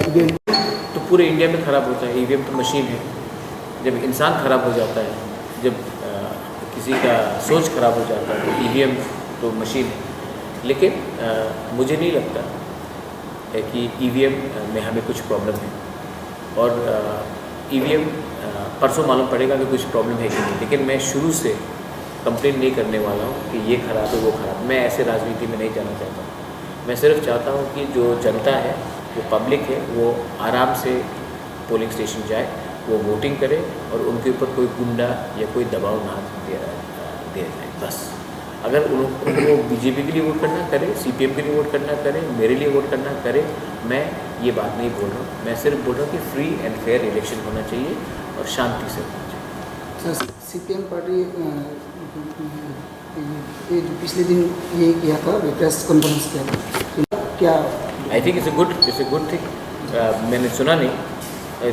तो पूरे इंडिया में ख़राब होता है। EVM तो मशीन है, जब इंसान ख़राब हो जाता है, जब किसी का सोच ख़राब हो जाता है तो EVM तो मशीन है। लेकिन मुझे नहीं लगता है कि EVM में हमें कुछ प्रॉब्लम है, और EVM परसों मालूम पड़ेगा कि कुछ प्रॉब्लम है कि नहीं। लेकिन मैं शुरू से कंप्लेन नहीं करने वाला हूँ कि ये ख़राब है वो ख़राब। मैं ऐसे राजनीति में नहीं जाना चाहता। मैं सिर्फ चाहता हूँ कि जो जनता है, वो पब्लिक है, वो आराम से पोलिंग स्टेशन जाए, वो वोटिंग करे और उनके ऊपर कोई गुंडा या कोई दबाव ना दे जाए बस। अगर उनको बीजेपी के लिए वोट करना करे, सीपीएम के लिए वोट करना करे, मेरे लिए वोट करना करे, मैं ये बात नहीं बोल रहा हूँ। मैं सिर्फ बोल रहा हूँ कि फ्री एंड फेयर इलेक्शन होना चाहिए और शांति से होना चाहिए। सर सीपीएम पार्टी ये जो पिछले दिन ये किया था, प्रेस कॉन्फ्रेंस किया था, क्या आई think it's a good thing. मैंने सुना नहीं,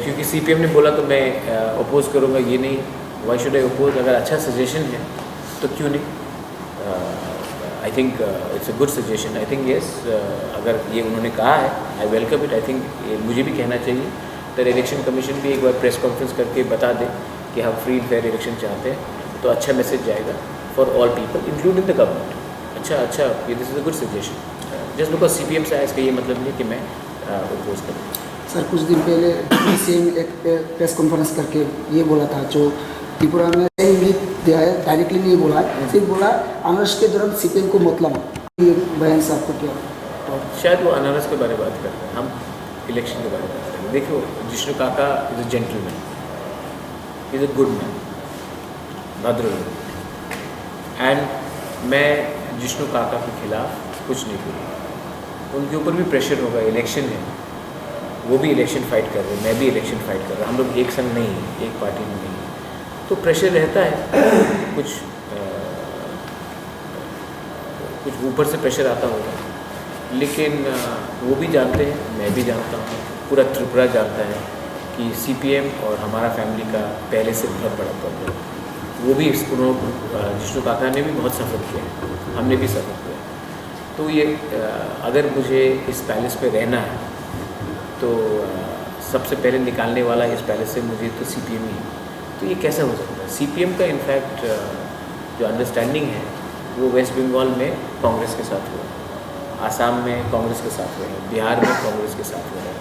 क्योंकि सीपीएम ने बोला तो मैं अपोज करूँगा ये नहीं। Why should I oppose? अगर अच्छा सजेशन है तो क्यों नहीं। I think it's a good suggestion. I think yes, अगर ये उन्होंने कहा है, I welcome it. I think मुझे भी कहना चाहिए। तो इलेक्शन कमीशन भी एक बार प्रेस कॉन्फ्रेंस करके बता दे कि हम फ्री एंड फेयर इलेक्शन चाहते हैं, तो अच्छा मैसेज जाएगा for all people including the government. अच्छा, ये this is a good suggestion. Just because CPM से आया, इसका ये मतलब नहीं कि मैं अपोज करूँ। सर कुछ दिन पहले सीएम एक प्रेस कॉन्फ्रेंस करके ये बोला था, जो त्रिपुरा में नहीं दिया है, डायरेक्टली नहीं बोला है, सिर्फ बोला अनारस के दौरान सीपीएम को मतलब ये बयान से आपको क्या? शायद वो अनारस के बारे में बात करते हैं, हम इलेक्शन के बारे में बात करते हैं। देखो, जिष्णु काका is a gentleman, is a good man, भद्र। एंड मैं जिष्णु काका के खिलाफ कुछ नहीं बोलूँगा। उनके ऊपर भी प्रेशर होगा, इलेक्शन है, वो भी इलेक्शन फाइट कर रहे हैं, मैं भी इलेक्शन फाइट कर रहा हूँ। हम लोग एक संग नहीं हैं, एक पार्टी में नहीं है, तो प्रेशर रहता है। कुछ ऊपर से प्रेशर आता होगा, लेकिन वो भी जानते हैं, मैं भी जानता हूँ, पूरा त्रिपुरा जानता है कि सीपीएम और हमारा फैमिली का पहले से बहुत बड़ा प्रॉब्लम है। वो भी जिष्णु काका ने भी बहुत सफ़र किया है, हमने भी सफ़र किया। तो ये अगर मुझे इस पैलेस पे रहना है तो सबसे पहले निकालने वाला इस पैलेस से मुझे तो सीपीएम ही है। तो ये कैसा हो सकता है? सीपीएम का इनफैक्ट जो अंडरस्टैंडिंग है वो वेस्ट बंगाल में कांग्रेस के साथ हुआ, आसाम में कांग्रेस के साथ हुआ है, बिहार में कांग्रेस के साथ हुआ है।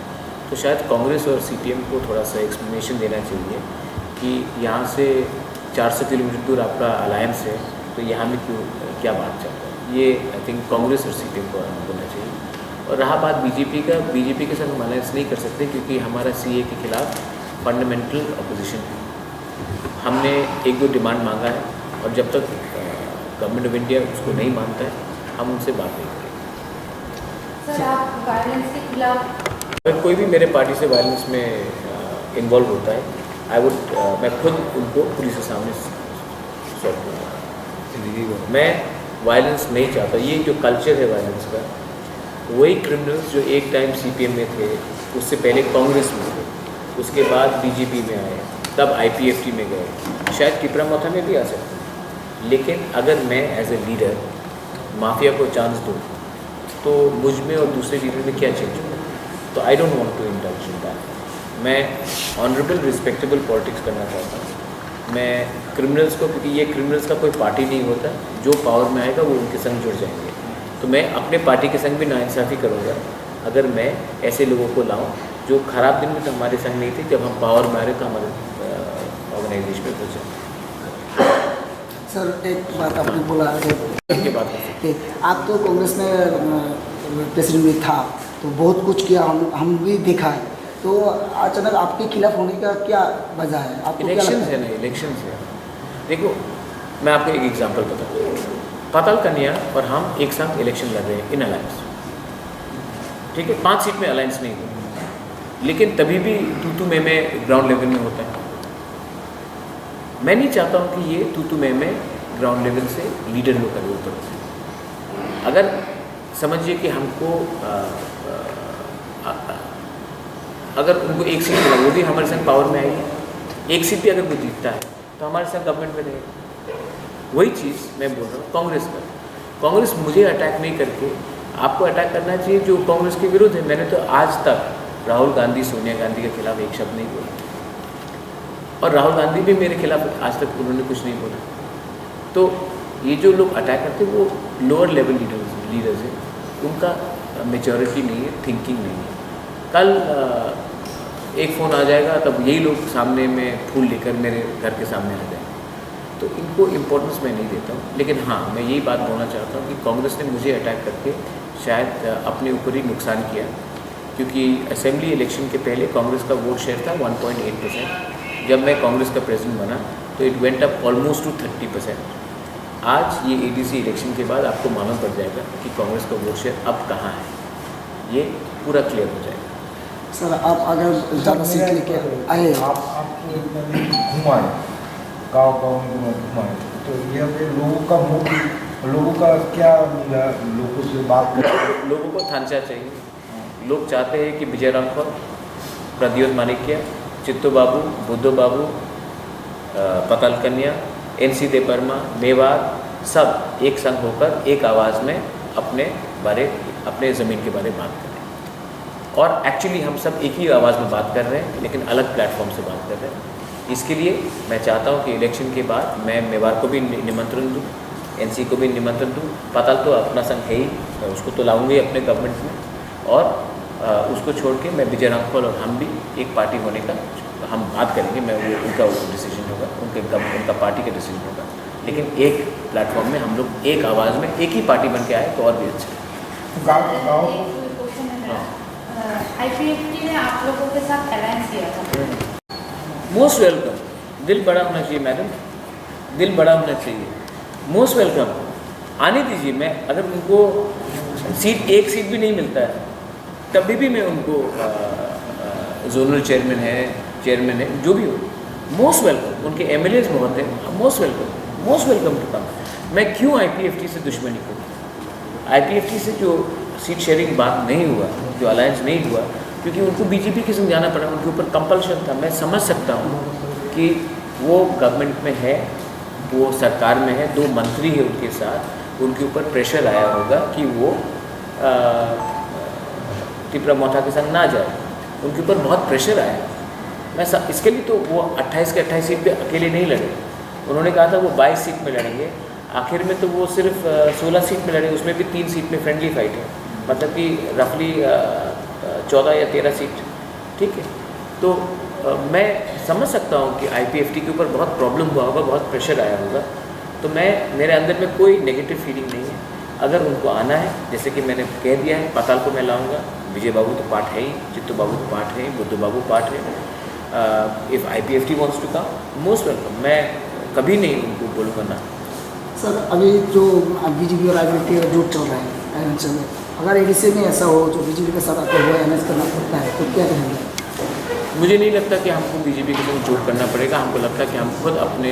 तो शायद कांग्रेस और सीपीएम को थोड़ा सा एक्सप्लेनेशन देना चाहिए कि यहाँ से 400 किलोमीटर दूर आपका अलायंस है, तो यहाँ में क्यों, क्या बात चल रहा है? ये आई थिंक कांग्रेस और सीपीएम को बोलना चाहिए। और रहा बात बीजेपी का, बीजेपी के साथ हम अलायंस नहीं कर सकते क्योंकि हमारा सीए के खिलाफ फंडामेंटल अपोजिशन है। हमने 1-2 डिमांड मांगा है और जब तक गवर्नमेंट ऑफ इंडिया उसको नहीं मानता है, हम उनसे बात नहीं करेंगे। सर आप वायलेंस के खिलाफ, अगर कोई भी मेरे पार्टी से वायलेंस में इन्वॉल्व होता है, मैं खुद उनको पुलिस के सामने सौंप दूँगा। मैं वायलेंस नहीं चाहता। ये जो कल्चर है वायलेंस का, वही क्रिमिनल्स जो एक टाइम सीपीएम में थे, उससे पहले कांग्रेस में थे, उसके बाद बीजेपी में आए, तब आईपीएफटी में गए, शायद टिपरामोथा में भी आ सकते हैं। लेकिन अगर मैं एज ए लीडर माफिया को चांस दूँ तो मुझ में और दूसरे लीडर में क्या चेंज होगा? तो I don't want to indulge in that. मैं ऑनरेबल रिस्पेक्टेबल पॉलिटिक्स करना चाहता हूँ। मैं क्रिमिनल्स को, क्योंकि ये क्रिमिनल्स का कोई पार्टी नहीं होता, जो पावर में आएगा वो उनके संग जुड़ जाएंगे। तो मैं अपने पार्टी के संग भी नाइंसाफ़ी करूँगा अगर मैं ऐसे लोगों को लाऊं जो ख़राब दिन में तो हमारे संग नहीं थे, जब हम पावर में आ रहे तो हमारे ऑर्गेनाइजेशन में घुस जाए। सर एक बात आपने बोला ये बात कि आप तो कांग्रेस में प्रेसिडेंट में था, तो बहुत कुछ किया, हम भी देखा है, तो अचानक आपके खिलाफ होने का क्या वजह है? आपको इलेक्शन है ना, इलेक्शन है। देखो, मैं आपको एक एग्जांपल बताता हूँ। पाताल कन्या और हम एक साथ इलेक्शन लड़ रहे हैं इन अलायंस, ठीक है, 5 सीट में अलायंस नहीं हुआ, लेकिन तभी भी तू मैं ग्राउंड लेवल में होता है। मैं नहीं चाहता हूँ कि ये तू मैं ग्राउंड लेवल से लीडर लोग करे ऊपर। अगर समझिए कि हमको अगर उनको एक सीट मिला, वो भी हमारे संग पावर में आएगी, एक सीट भी अगर वो जीतता है तो हमारे संग गवर्नमेंट में रहेगा। वही चीज़ मैं बोल रहा हूँ कांग्रेस का। कांग्रेस मुझे अटैक नहीं करके आपको अटैक करना चाहिए जो कांग्रेस के विरुद्ध है। मैंने तो आज तक राहुल गांधी, सोनिया गांधी के खिलाफ एक शब्द नहीं बोला, और राहुल गांधी भी मेरे खिलाफ आज तक उन्होंने कुछ नहीं बोला। तो ये जो लोग अटैक करते हैं वो लोअर लेवल लीडर्स हैं, उनका मेच्योरिटी नहीं है, थिंकिंग नहीं है। कल एक फ़ोन आ जाएगा तब यही लोग सामने में फूल लेकर मेरे घर के सामने आ जाएंगे। तो इनको इम्पोर्टेंस मैं नहीं देता हूँ। लेकिन हाँ, मैं यही बात बोलना चाहता हूँ कि कांग्रेस ने मुझे अटैक करके शायद अपने ऊपर ही नुकसान किया, क्योंकि असेंबली इलेक्शन के पहले कांग्रेस का वोट शेयर था 1.8%। जब मैं कांग्रेस का प्रेसिडेंट बना तो it went up almost two 30%। आज ये ADC इलेक्शन के बाद आपको मालूम पड़ जाएगा कि कांग्रेस का वोट शेयर अब कहाँ है, ये पूरा क्लियर हो जाएगा। सर आप अगर ज़्यादा सीट लेके आए, आपने घुमाए गाँव में घुमाए, तो यहाँ पे लोगों का क्या मिला? लोगों से बात कर, लोगों को थांचा चाहिए। लोग चाहते हैं कि विजय रामखोर, प्रद्योत माणिक्य, चित्तू बाबू, बुद्धो बाबू, पताल कन्या, NC देवर्मा, मेवाड़ सब एक संग होकर एक आवाज़ में अपने ज़मीन के बारे में बात करें। और एक्चुअली हम सब एक ही आवाज़ में बात कर रहे हैं, लेकिन अलग प्लेटफॉर्म से बात कर रहे हैं। इसके लिए मैं चाहता हूं कि इलेक्शन के बाद मैं मेवाड़ को भी निमंत्रण दूं, NC को भी निमंत्रण दूं। पताल तो अपना संग है ही, मैं उसको तो लाऊंगी अपने गवर्नमेंट में, और उसको छोड़ के मैं विजय रामखोर और हम भी एक पार्टी होने का हम बात करेंगे। मैं वो उनका डिसीजन होगा, उनका पार्टी का डिसीजन होगा, लेकिन एक प्लेटफॉर्म में हम लोग एक आवाज़ में एक ही पार्टी बन के आए तो और भी अच्छा। IPFT ने आप लोगों के साथ अलायंस किया था। Most welcome. दिल बड़ा होना चाहिए मैडम, दिल बड़ा होना चाहिए। मोस्ट वेलकम, आने दीजिए। मैं अगर उनको एक सीट भी नहीं मिलता है तभी भी मैं उनको जोनल चेयरमैन है, जो भी हो, मोस्ट वेलकम। उनके MLAs बहुत हैं, मोस्ट वेलकम टू कम। मैं क्यों IPFT से दुश्मनी करूँ? IPFT से जो सीट शेयरिंग बात नहीं हुआ, जो अलायंस नहीं हुआ, क्योंकि उनको BJP के संग जाना पड़ा, उनके ऊपर कंपल्शन था। मैं समझ सकता हूँ कि वो गवर्नमेंट में है, वो सरकार में है, 2 मंत्री है उनके साथ, उनके ऊपर प्रेशर आया होगा कि वो तिपरा मोथा के संग ना जाए। उनके ऊपर बहुत प्रेशर आया। मैं इसके लिए तो वो 28 के 28 सीट पे अकेले नहीं लड़े। उन्होंने कहा था वो 22 सीट में लड़ेंगे, आखिर में तो वो सिर्फ 16 सीट में लड़े, उसमें भी 3 सीट में फ्रेंडली फाइट है, मतलब कि रफली 14 या 13 सीट, ठीक है। तो मैं समझ सकता हूँ कि IPFT के ऊपर बहुत प्रॉब्लम हुआ होगा, बहुत प्रेशर आया होगा। तो मेरे अंदर में कोई नेगेटिव फीलिंग नहीं है। अगर उनको आना है, जैसे कि मैंने कह दिया है, पताल को मैं लाऊंगा, विजय बाबू तो पार्ट है ही, चित्तू बाबू तो पार्ट है, बुद्धू बाबू पार्ट है। If IPFT wants to come, most welcome. मैं कभी नहीं उनको बोलूँगा ना। सर अभी जो BJP और IPFT का जोड़ चल रहा है अलायंस में, अगर ADC में ऐसा हो जो BJP के साथ आते हुए अलायंस करना पड़ता है तो क्या कहेंगे? मुझे नहीं लगता कि हमको BJP के साथ जोड़ करना पड़ेगा। हमको लगता है कि हम खुद अपने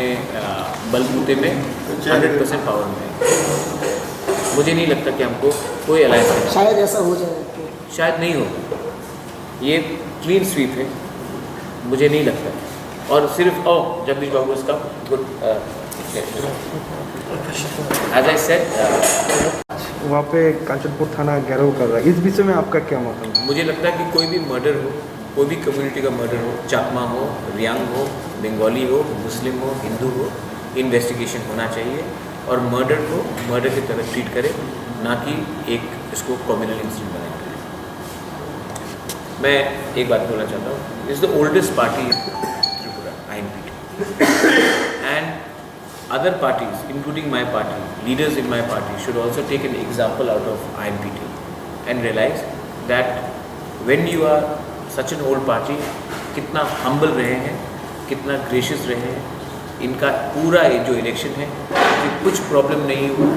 बलबूते में 100% पावर में है। मुझे नहीं लगता कि हमको कोई अलायंस करना। शायद ऐसा हो जाए तो शायद नहीं होगा। ये क्लीन स्वीप है, मुझे नहीं लगता। और सिर्फ जगदीश बाबू इसका गुड एज आई सेड, वहाँ पे कांचनपुर थाना घेराव कर रहा है, इस विषय में आपका क्या मतलब? मुझे लगता है कि कोई भी मर्डर हो, कोई भी कम्युनिटी का मर्डर हो, चाकमा हो, रियांग हो, बंगाली हो, मुस्लिम हो, हिंदू हो, इन्वेस्टिगेशन होना चाहिए और मर्डर को मर्डर की तरह ट्रीट करे, ना कि इसको कम्युनल इंसिडेंट बनाए। मैं एक बात बोलना चाहता हूँ, is the oldest party in Tripura, INPT, and other parties, including my party, leaders in my party should also take an example out of INPT and realize that when you are such an old party, कितना humble रहे हैं, कितना gracious रहे हैं, इनका पूरा ये जो इलेक्शन है कि कुछ प्रॉब्लम नहीं हुआ।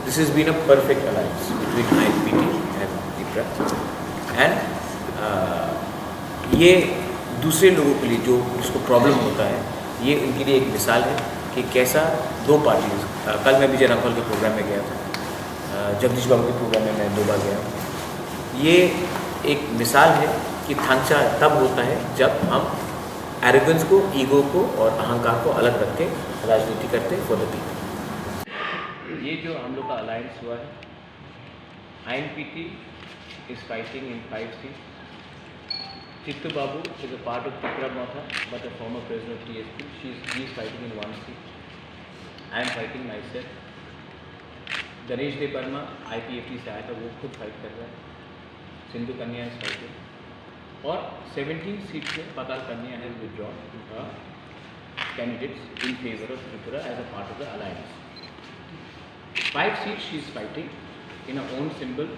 This has been a perfect alliance between INPT and TIPRA and ये दूसरे लोगों के लिए जो जिसको प्रॉब्लम होता है, ये उनके लिए एक मिसाल है कि कैसा 2 पार्टीज। कल मैं विजय रामखोर के प्रोग्राम में गया था, जगदीश बाबू के प्रोग्राम में मैं 2 बार गया हूँ। ये एक मिसाल है कि थांचा तब होता है जब हम एरोगेंस को, ईगो को और अहंकार को अलग रख के राजनीति करते फॉर द पीपल। ये जो हम लोग का अलायंस हुआ है, INPT is fighting in 5 seats. Chittu Babu is a part of Tipra Motha, but a former prisoner of TSP. He is fighting in 1 seat. I am fighting myself. Ganesh Devarma, IPFT से आया था, वो खुद fight कर रहा है। सिंधु कन्या is fighting. और 17 सीट से पताल कन्या has withdrawn candidates in favor of Tripura as a part of the alliance. 5 seats she is fighting in her own symbol.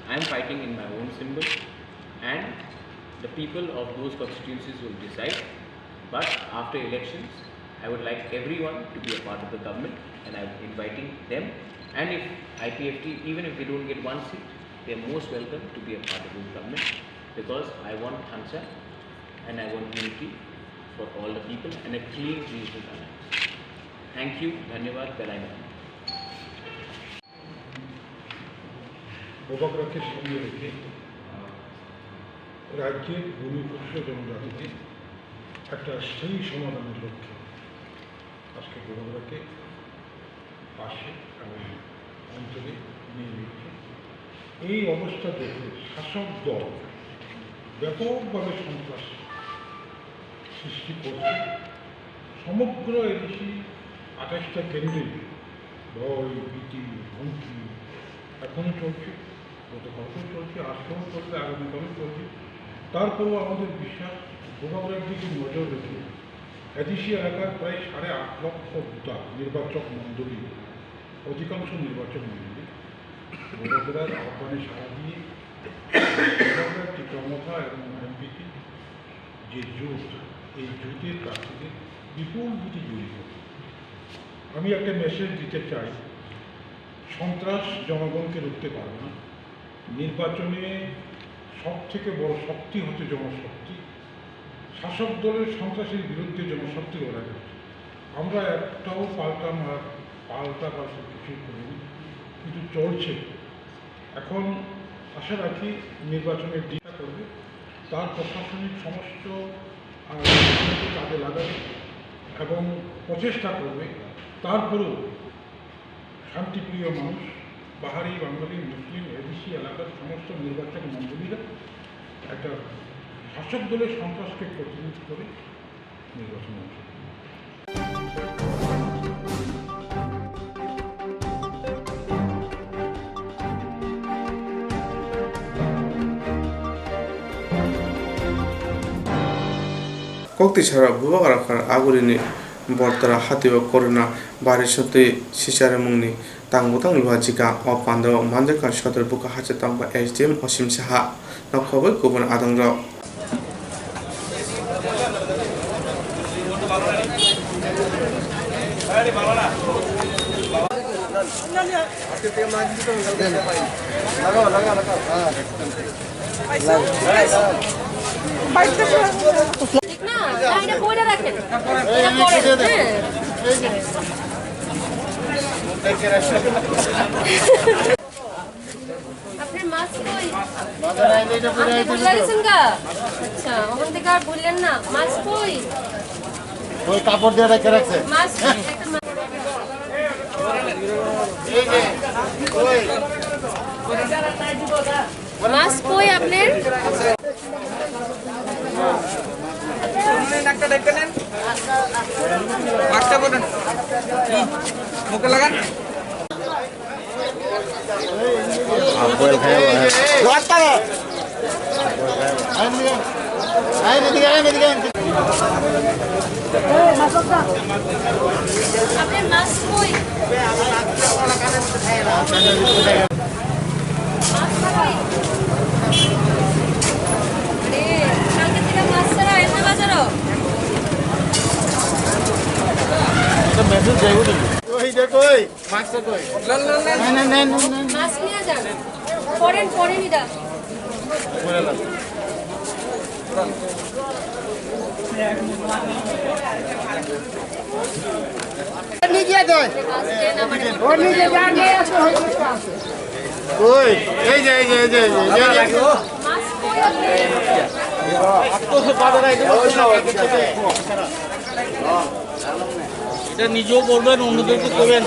I am fighting in my own symbol. and the people of those constituencies will decide. But after elections, I would like everyone to be a part of the government, and I'm inviting them. And if IPFT, even if they don't get one seat, they are most welcome to be a part of this government, because I want Thamsa and I want unity for all the people and a clean regional alliance. Thank you. Dhanyavad. Belaina. প্রভাকরাকে সামনে রেখে রাজ্যের ভূমিপুত্র জনজাতিকে একটা স্থায়ী সমাধানের লক্ষ্যে আজকে প্রভাকরাকে পাশে এবং অঞ্চলে নিয়ে নিচ্ছে। এই অবস্থা দেখে শাসক দল ব্যাপকভাবে সন্ত্রাস সৃষ্টি করছে। সমগ্র এদেশি 28টা কেন্দ্রে ভয়, ভীতি, হুমকি এখনও চলছে, গতকালও চলছে, আজকেও চলবে, আগামীকালও চলছে। তারপরেও আমাদের বিশ্বাস ভোগাবরের দিকে নজর রেখে এদেশি এলাকার প্রায় 8.5 লক্ষ ভোটার নির্বাচক মণ্ডলী, অধিকাংশ নির্বাচক মণ্ডলী ভোগাবরার আহ্বানে সাড়া দিয়ে ভোগাবরার টিকামথা এবং এমপিটি যে জোট, এই জোটের প্রার্থীদের বিপুল ভোটে জড়িত। আমি একটা মেসেজ দিতে চাই, সন্ত্রাস জনগণকে রুখতে পারবে না। নির্বাচনে সব থেকে বড় শক্তি হচ্ছে জনশক্তি। শাসক দলের সন্ত্রাসের বিরুদ্ধে জনশক্তি লড়াই করছে। আমরা একটাও পাল্টা কিছুই করিনি, কিন্তু চলছে। এখন আশা রাখি নির্বাচনের দিকটা করবে, তার প্রশাসনিক সমস্ত কাজে লাগাবে এবং প্রচেষ্টা করবে। তারপরেও শান্তিপ্রিয় মানুষ, পাহাড়ি, বাঙালি, মুসলিম, এদেশি এলাকার সমস্ত নির্বাচক মণ্ডলীরা একটা শাসক দলের সন্ত্রাসকে প্রতিরোধ করে নির্বাচন অংশ নেবে। kokti chara bubakara khar agurini bortara hatiwa corona barishote sisare mungni tangbutang lwajika o pando manjaka shodar buka hachatang ba SDM Osim Saha nakhobai kubun adangro আপনার মাস্ক কই? ভুল লাগছেন গা? আচ্ছা, ওখান থেকে আর ভুললেন না। মাস্ক কই? ওই কাপড় দিয়ে রেখে রাখছে। মাস্ক মাস্ক কই আপনার? নাকটা দেখতে নেন, মাস্কটা বলেন, মুখে লাগান। আপনার মাস্ক কই? কালকে থেকে মাস্ক ছাড়া এমনি বাজারও মেসেজ যাইব নাকি? ওই দেখো মাস্ক কই? মাস্ক নিয়ে যান, পরেন এটা নিজে দেয় ও নিজে যান নিয়ে আসো। ওই এই যে মাস্ক কই আপনি? এটা নিজেও করবেন, অন্যদেরকে করবেন।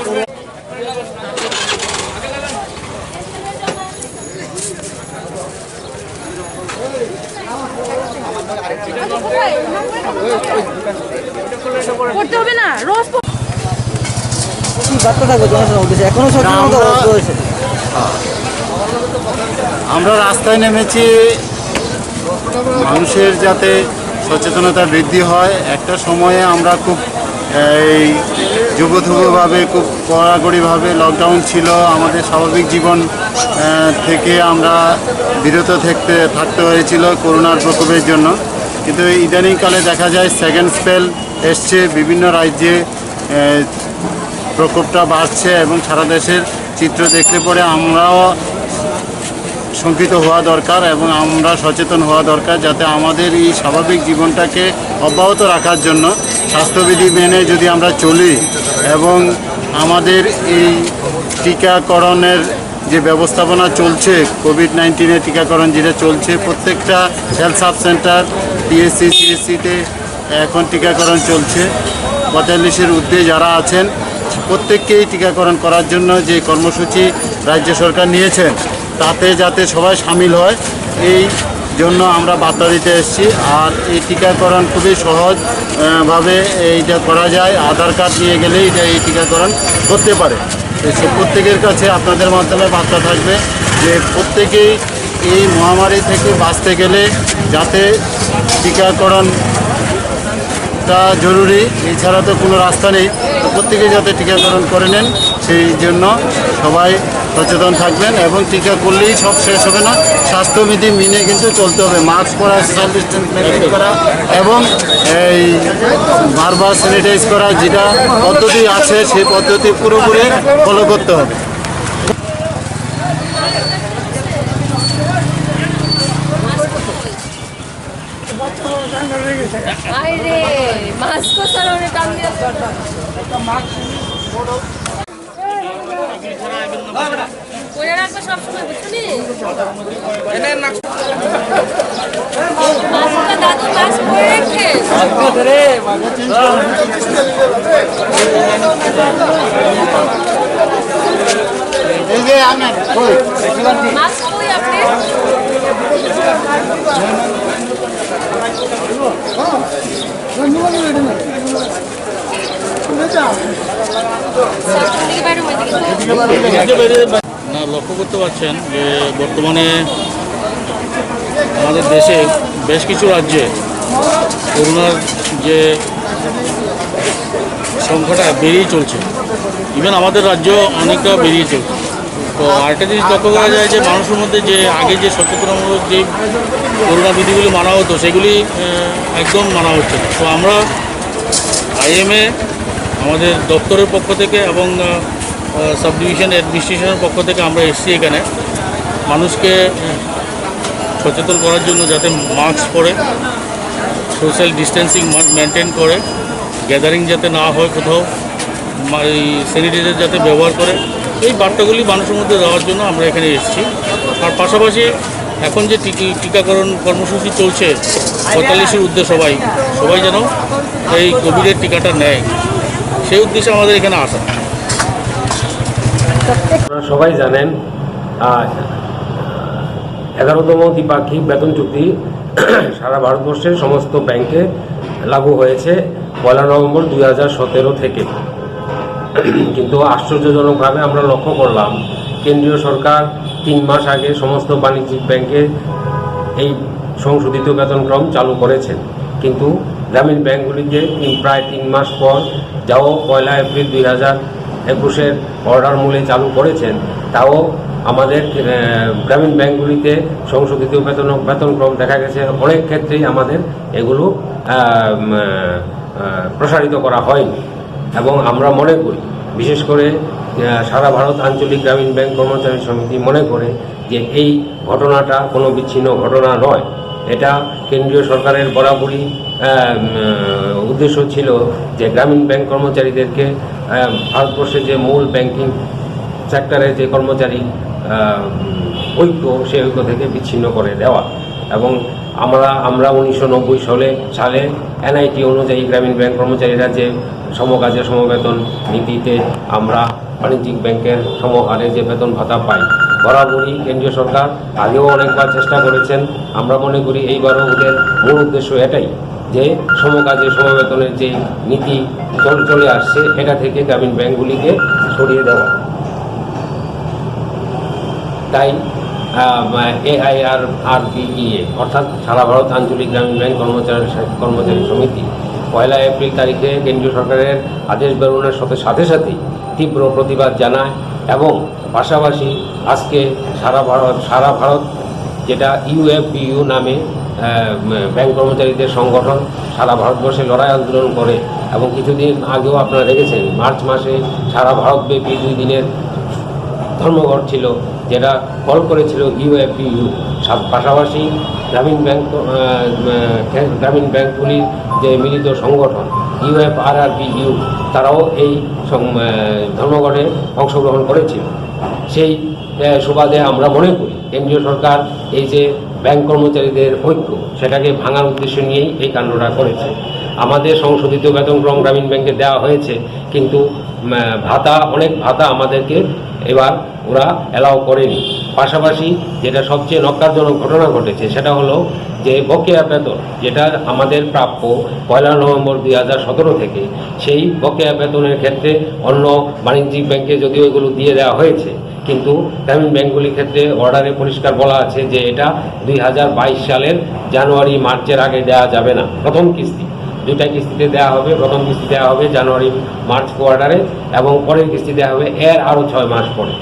করতে হবে না রোজ কি বার্তা থাকবে জনগণের উদ্দেশ্যে? এখনো সচেতনতা রয়েছে। আমরা রাস্তায় নেমেছি মানুষের যাতে সচেতনতা বৃদ্ধি হয়। একটা সময়ে আমরা খুব এই যুগথুগুভাবে খুব কড়াকড়িভাবে লকডাউন ছিল, আমাদের স্বাভাবিক জীবন থেকে আমরা বিরত থাকতে হয়েছিল করোনার প্রকোপের জন্য। কিন্তু ইদানিংকালে দেখা যায় সেকেন্ড স্পেল এসছে, বিভিন্ন রাজ্যে প্রকোপটা বাড়ছে এবং সারা দেশের চিত্র দেখলে পরে আমরাও শঙ্কিত হওয়া দরকার এবং আমরা সচেতন হওয়া দরকার, যাতে আমাদের এই স্বাভাবিক জীবনটাকে অব্যাহত রাখার জন্য স্বাস্থ্যবিধি মেনে যদি আমরা চলি এবং আমাদের এই টিকাকরণের যে ব্যবস্থাপনা চলছে, কোভিড-19 টিকাকরণ যেটা চলছে, প্রত্যেকটা হেলথ সাব সেন্টার, পিএসসি, সিএসসিতে এখন টিকাকরণ চলছে। 45-এর ঊর্ধ্বে যারা আছেন প্রত্যেককেই টিকাকরণ করার জন্য যে কর্মসূচি রাজ্য সরকার নিয়েছেন, তাতে যাতে সবাই সামিল হয়, এই জন্য আমরা বার্তা দিতে এসেছি। আর এই টিকাকরণ খুবই সহজভাবে এইটা করা যায়, আধার কার্ড নিয়ে গেলেই এই টিকাকরণ করতে পারে। প্রত্যেকের কাছে আপনাদের মাধ্যমে বার্তা থাকবে যে প্রত্যেকেই এই মহামারী থেকে বাঁচতে গেলে যাতে টিকাকরণটা জরুরি, এছাড়া তো কোনো রাস্তা নেই, প্রত্যেকে যাতে টিকাকরণ করে নেন সেই জন্য সবাই সচেতন থাকবেন। এবং টিকা করলেই সব শেষ হবে না, স্বাস্থ্যবিধি মেনে কিন্তু চলতে হবে, মাস্ক পরা, সোশ্যাল ডিস্টেন্স মেনটেন করা এবং এই বারবার স্যানিটাইজ করা, যেটা পদ্ধতি আছে সেই পদ্ধতি পুরোপুরি ফলো করতে হবে। করে রাখবো সবসময়, বুঝলি? দাদু মাস্ক পরে রেখে মাস্ক কই আপনি? না, লক্ষ্য করতে পারছেন যে বর্তমানে আমাদের দেশে বেশ কিছু রাজ্যে করোনার যে সংখ্যাটা বেড়েই চলছে, ইভেন আমাদের রাজ্য অনেকটা বেরিয়ে চলছে। তো আরেকটা জিনিস লক্ষ্য করা যায় যে মানুষের মধ্যে যে আগে যে সচেতনমূলক যে করোনা বিধিগুলি মানা হতো সেগুলি একদম মানা হচ্ছে না। তো আমরা আইএমএ আমাদের দপ্তরের পক্ষ থেকে এবং সাব ডিভিশন অ্যাডমিনিস্ট্রেশনের পক্ষ থেকে আমরা এসেছি এখানে মানুষকে সচেতন করার জন্য, যাতে মাস্ক পরে, সোশ্যাল ডিস্টেন্সিং মেনটেন করে, গ্যাদারিং যাতে না হয় কোথাও, এই স্যানিটাইজার যাতে ব্যবহার করে, এই বার্তাগুলি মানুষের মধ্যে দেওয়ার জন্য আমরা এখানে এসেছি। আর পাশাপাশি এখন যে টিকাকরণ কর্মসূচি চলছে 45-এর ঊর্ধ্বে সবাই যেন এই কোভিডের টিকাটা নেয়, সেই উদ্দেশ্যে আমাদের এখানে আসা। আপনারা সবাই জানেন 11তম দ্বিপাক্ষিক বেতন চুক্তি সারা ভারতবর্ষের সমস্ত ব্যাংকে লাগু হয়েছে 1 নভেম্বর 2017 থেকে। কিন্তু আশ্চর্যজনকভাবে আমরা লক্ষ্য করলাম কেন্দ্রীয় সরকার 3 মাস আগে সমস্ত বাণিজ্যিক ব্যাংকে এই সংশোধিত বেতনক্রম চালু করেছেন, কিন্তু গ্রামীণ ব্যাংকগুলিতে প্রায় 3 মাস পর, যাও 1 এপ্রিল 2021-এর অর্ডার মূলে চালু করেছেন, তাও আমাদের গ্রামীণ ব্যাংকগুলিতে সংশোধিত বেতনক্রম দেখা গেছে অনেক ক্ষেত্রেই আমাদের এগুলো প্রসারিত করা হয়নি। এবং আমরা মনে করি, বিশেষ করে সারা ভারত আঞ্চলিক গ্রামীণ ব্যাংক কর্মচারী সমিতি মনে করে যে এই ঘটনাটা কোনো বিচ্ছিন্ন ঘটনা নয়। এটা কেন্দ্রীয় সরকারের বরাবরই উদ্দেশ্য ছিল যে গ্রামীণ ব্যাংক কর্মচারীদেরকে ভারতবর্ষের যে মূল ব্যাংকিং সেক্টরের যে কর্মচারী ঐক্য, সেই ঐক্য থেকে বিচ্ছিন্ন করে দেওয়া। এবং আমরা 1990 সালে এনআইটি অনুযায়ী গ্রামীণ ব্যাংক কর্মচারীরা যে সমকাজে সমবেতন নীতিতে আমরা বাণিজ্যিক ব্যাংকের সমহারে যে বেতন ভাতা পাই, বরাবরই কেন্দ্রীয় সরকার আগেও অনেকবার চেষ্টা করেছেন। আমরা মনে করি এইবারও ওদের মূল উদ্দেশ্য এটাই যে সমকাজে সমবেতনের যে নীতি চলে আসছে, এটা থেকে গ্রামীণ ব্যাংকগুলিকে সরিয়ে দেওয়া। তাই AIRBEA অর্থাৎ সারা ভারত আঞ্চলিক গ্রামীণ ব্যাংক কর্মচারী সমিতি পয়লা এপ্রিল তারিখে কেন্দ্রীয় সরকারের আদেশ বেরোনোর সাথে সাথেই তীব্র প্রতিবাদ জানায় এবং পাশাপাশি আজকে সারা ভারত যেটা ইউএফবিইউ নামে ব্যাংক কর্মচারীদের সংগঠন সারা ভারতবর্ষে লড়াই আন্দোলন করে এবং কিছুদিন আগেও আপনারা দেখেছেন মার্চ মাসে সারা ভারতব্যাপী 2 দিনের ধর্মঘট ছিল, যেটা কল করেছিল ইউএফবিইউ। পাশাপাশি গ্রামীণ ব্যাংকগুলির যে মিলিত সংগঠন ইউএফআরআরবিইউ তারাও এই ধর্মঘটে অংশগ্রহণ করেছিল। সেই সুবাদে আমরা মনে করি কেন্দ্রীয় সরকার এই যে ব্যাংক কর্মচারীদের ঐক্য সেটাকে ভাঙার উদ্দেশ্য নিয়েই এই কাণ্ডটা করেছে। আমাদের সংশোধিত বেতনক্রম গ্রামীণ ব্যাংকে দেওয়া হয়েছে, কিন্তু অনেক ভাতা আমাদেরকে এবার ওরা অ্যালাউ করেনি। পাশাপাশি যেটা সবচেয়ে নক্কারজনক ঘটনা ঘটেছে সেটা হলো যে বকেয়া বেতন যেটা আমাদের প্রাপ্য 1 নভেম্বর 2017 থেকে, সেই বকেয়া বেতনের ক্ষেত্রে অন্য বাণিজ্যিক ব্যাংকে যদিও এগুলো দিয়ে দেওয়া হয়েছে, কিন্তু গ্রামীণ ব্যাংকগুলির ক্ষেত্রে অর্ডারে পরিষ্কার বলা আছে যে এটা 2022 সালের জানুয়ারি মার্চের আগে দেওয়া যাবে না। প্রথম কিস্তি 2টা কিস্তিতে দেওয়া হবে। প্রথম কিস্তি দেওয়া হবে জানুয়ারি মার্চ কোয়ার্টারে এবং পরের কিস্তি দেওয়া হবে এর আরও 6 মাস পরে,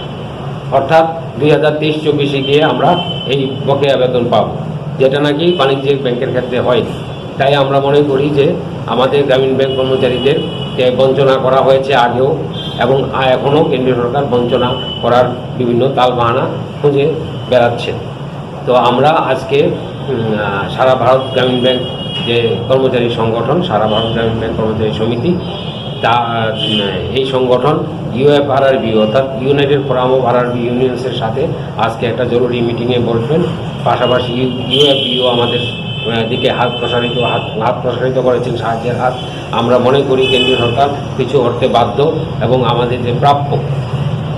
অর্থাৎ 2023-24 গিয়ে আমরা এই বকেয়া বেতন পাব, যেটা নাকি বাণিজ্যিক ব্যাংকের ক্ষেত্রে হয়নি। তাই আমরা মনে করি যে আমাদের গ্রামীণ ব্যাংক কর্মচারীদেরকে বঞ্চনা করা হয়েছে আগেও এবং এখনও কেন্দ্রীয় সরকার বঞ্চনা করার বিভিন্ন তালবাহানা খুঁজে বেড়াচ্ছে। তো আমরা আজকে সারা ভারত গ্রামীণ ব্যাংক যে কর্মচারী সংগঠন, সারা ভারত গ্রামীণ ব্যাংক কর্মচারী সমিতি, তা এই সংগঠন ইউএফআরআরবি অর্থাৎ ইউনাইটেড ফোরাম অফ আরআরবি ইউনিয়ন্সের সাথে আজকে একটা জরুরি মিটিংয়ে বসবেন। পাশাপাশি ইউএফবিও আমাদের দিকে হাত প্রসারিত করেছেন, সাহায্যের হাত। আমরা মনে করি কেন্দ্রীয় সরকার কিছু করতে বাধ্য এবং আমাদের যে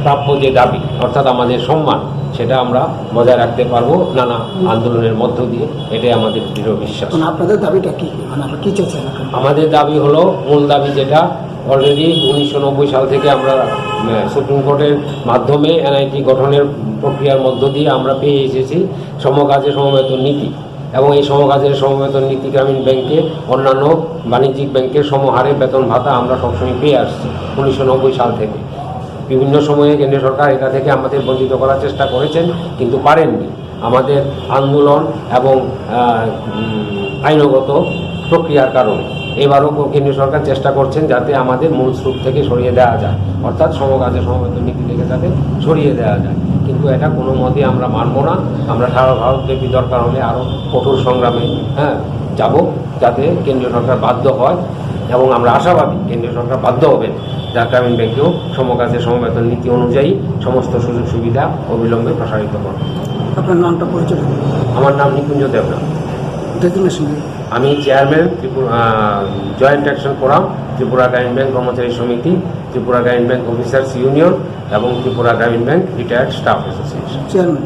প্রাপ্য যে দাবি অর্থাৎ আমাদের সম্মান সেটা আমরা বজায় রাখতে পারবো নানা আন্দোলনের মধ্য দিয়ে, এটাই আমাদের দৃঢ় বিশ্বাস। আপনাদের দাবিটা কি, আপনারা কি চাইছেন? আমাদের দাবি হলো মূল দাবি যেটা অলরেডি 1990 সাল থেকে আমরা সুপ্রিম কোর্টের মাধ্যমে এনআইটি গঠনের প্রক্রিয়ার মধ্য দিয়ে আমরা পেয়ে এসেছি সমকাজে সমবেতন নীতি, এবং এই সমকাজের সমবেতন নীতি গ্রামীণ ব্যাংকে অন্যান্য বাণিজ্যিক ব্যাংকের সমহারে বেতন ভাতা আমরা সবসময় পেয়ে আসছি 1990 সাল থেকে। বিভিন্ন সময়ে কেন্দ্রীয় সরকার এটা থেকে আমাদের বঞ্চিত করার চেষ্টা করেছেন, কিন্তু পারেননি। আমাদের আন্দোলন এবং আইনগত প্রক্রিয়ার কারণে এবারও কেন্দ্রীয় সরকার চেষ্টা করছেন যাতে আমাদের মূল স্রোত থেকে সরিয়ে দেওয়া যায়, অর্থাৎ সমকাজে সমবেতন নীতি থেকে যাতে সরিয়ে দেওয়া যায়। কিন্তু এটা কোনো মতেই আমরা মানব না। আমরা সারা ভারতব্যাপী দরকার হলে আরও কঠোর সংগ্রামে যাব, যাতে কেন্দ্রীয় সরকার বাধ্য হয়, এবং আমরা আশাবাদী কেন্দ্রীয় সরকার বাধ্য হবেন যা গ্রামীণ ব্যাংকেও সমকাজে সমবেতন নীতি অনুযায়ী সমস্ত সুযোগ সুবিধা অবিলম্বে প্রসারিত করবে। আপনার নামটা পরিচয়? আমার নাম নিকুঞ্জ দেবনাথ। আমি chairman joint action forum, Tripura Gramin bank কর্মচারী সমিতি, Tripura Gramin bank officers union এবং Tripura Gramin bank retired staff association. Chairman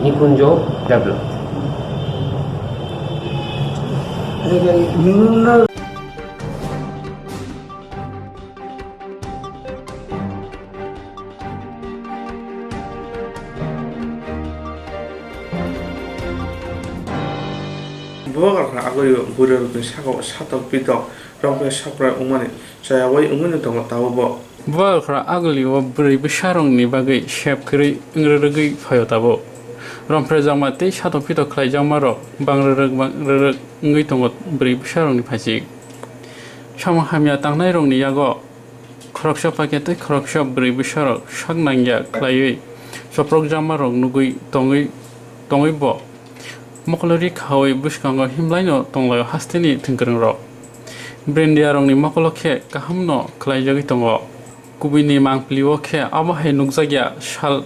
Nikunja Debnath. Bogarna agori burir bin sako satok pitok rompe sapra umane saya wai umane tong tawbo Bogarna agli wa bri bisharong ni bagai shep kri ngregi phayotabo rompe jamate satok pitok khlai jamaro bangreg ngi tong bri bisharong ni phasi samhamya tangnai rong ni yago khroksha pakete khroksha bri bisharok sagnangya khlai soprok jamarong nugui tongi bo Mokolori kawi buskango himlaino tonglayo hasteni tingkereng Brendia rongni mokoloke kahamno klaijagi tongo kubini mangpliwo ke abahe nukjagya shal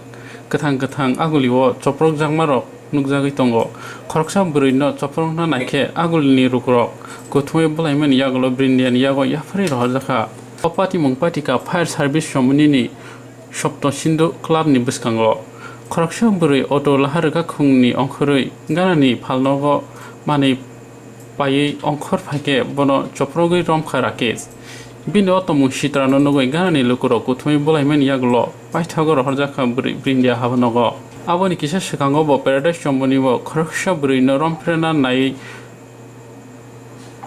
kathang aguliwo choprok jangmaro nukjagi tongo khoroksa burino choprok na naike agulni rukrok kothmoi bolaimen yagulo Brendian yago yafari rohjaka opati mungpatika fire service somunini shopto sindu club ni buskango Khoroksa buri auto laharga khungni ongkhorui ganani phalnogo mani pai ongkhor phake bono choprogoi romkha rakes bino tomu sitrano nogoi ganani lukuro kuthmai bolaimen yaglo paithagor horjaka buri brindia habnogo aboni kisa sikango bo paradise chomboni bo khoroksa buri no romprena nai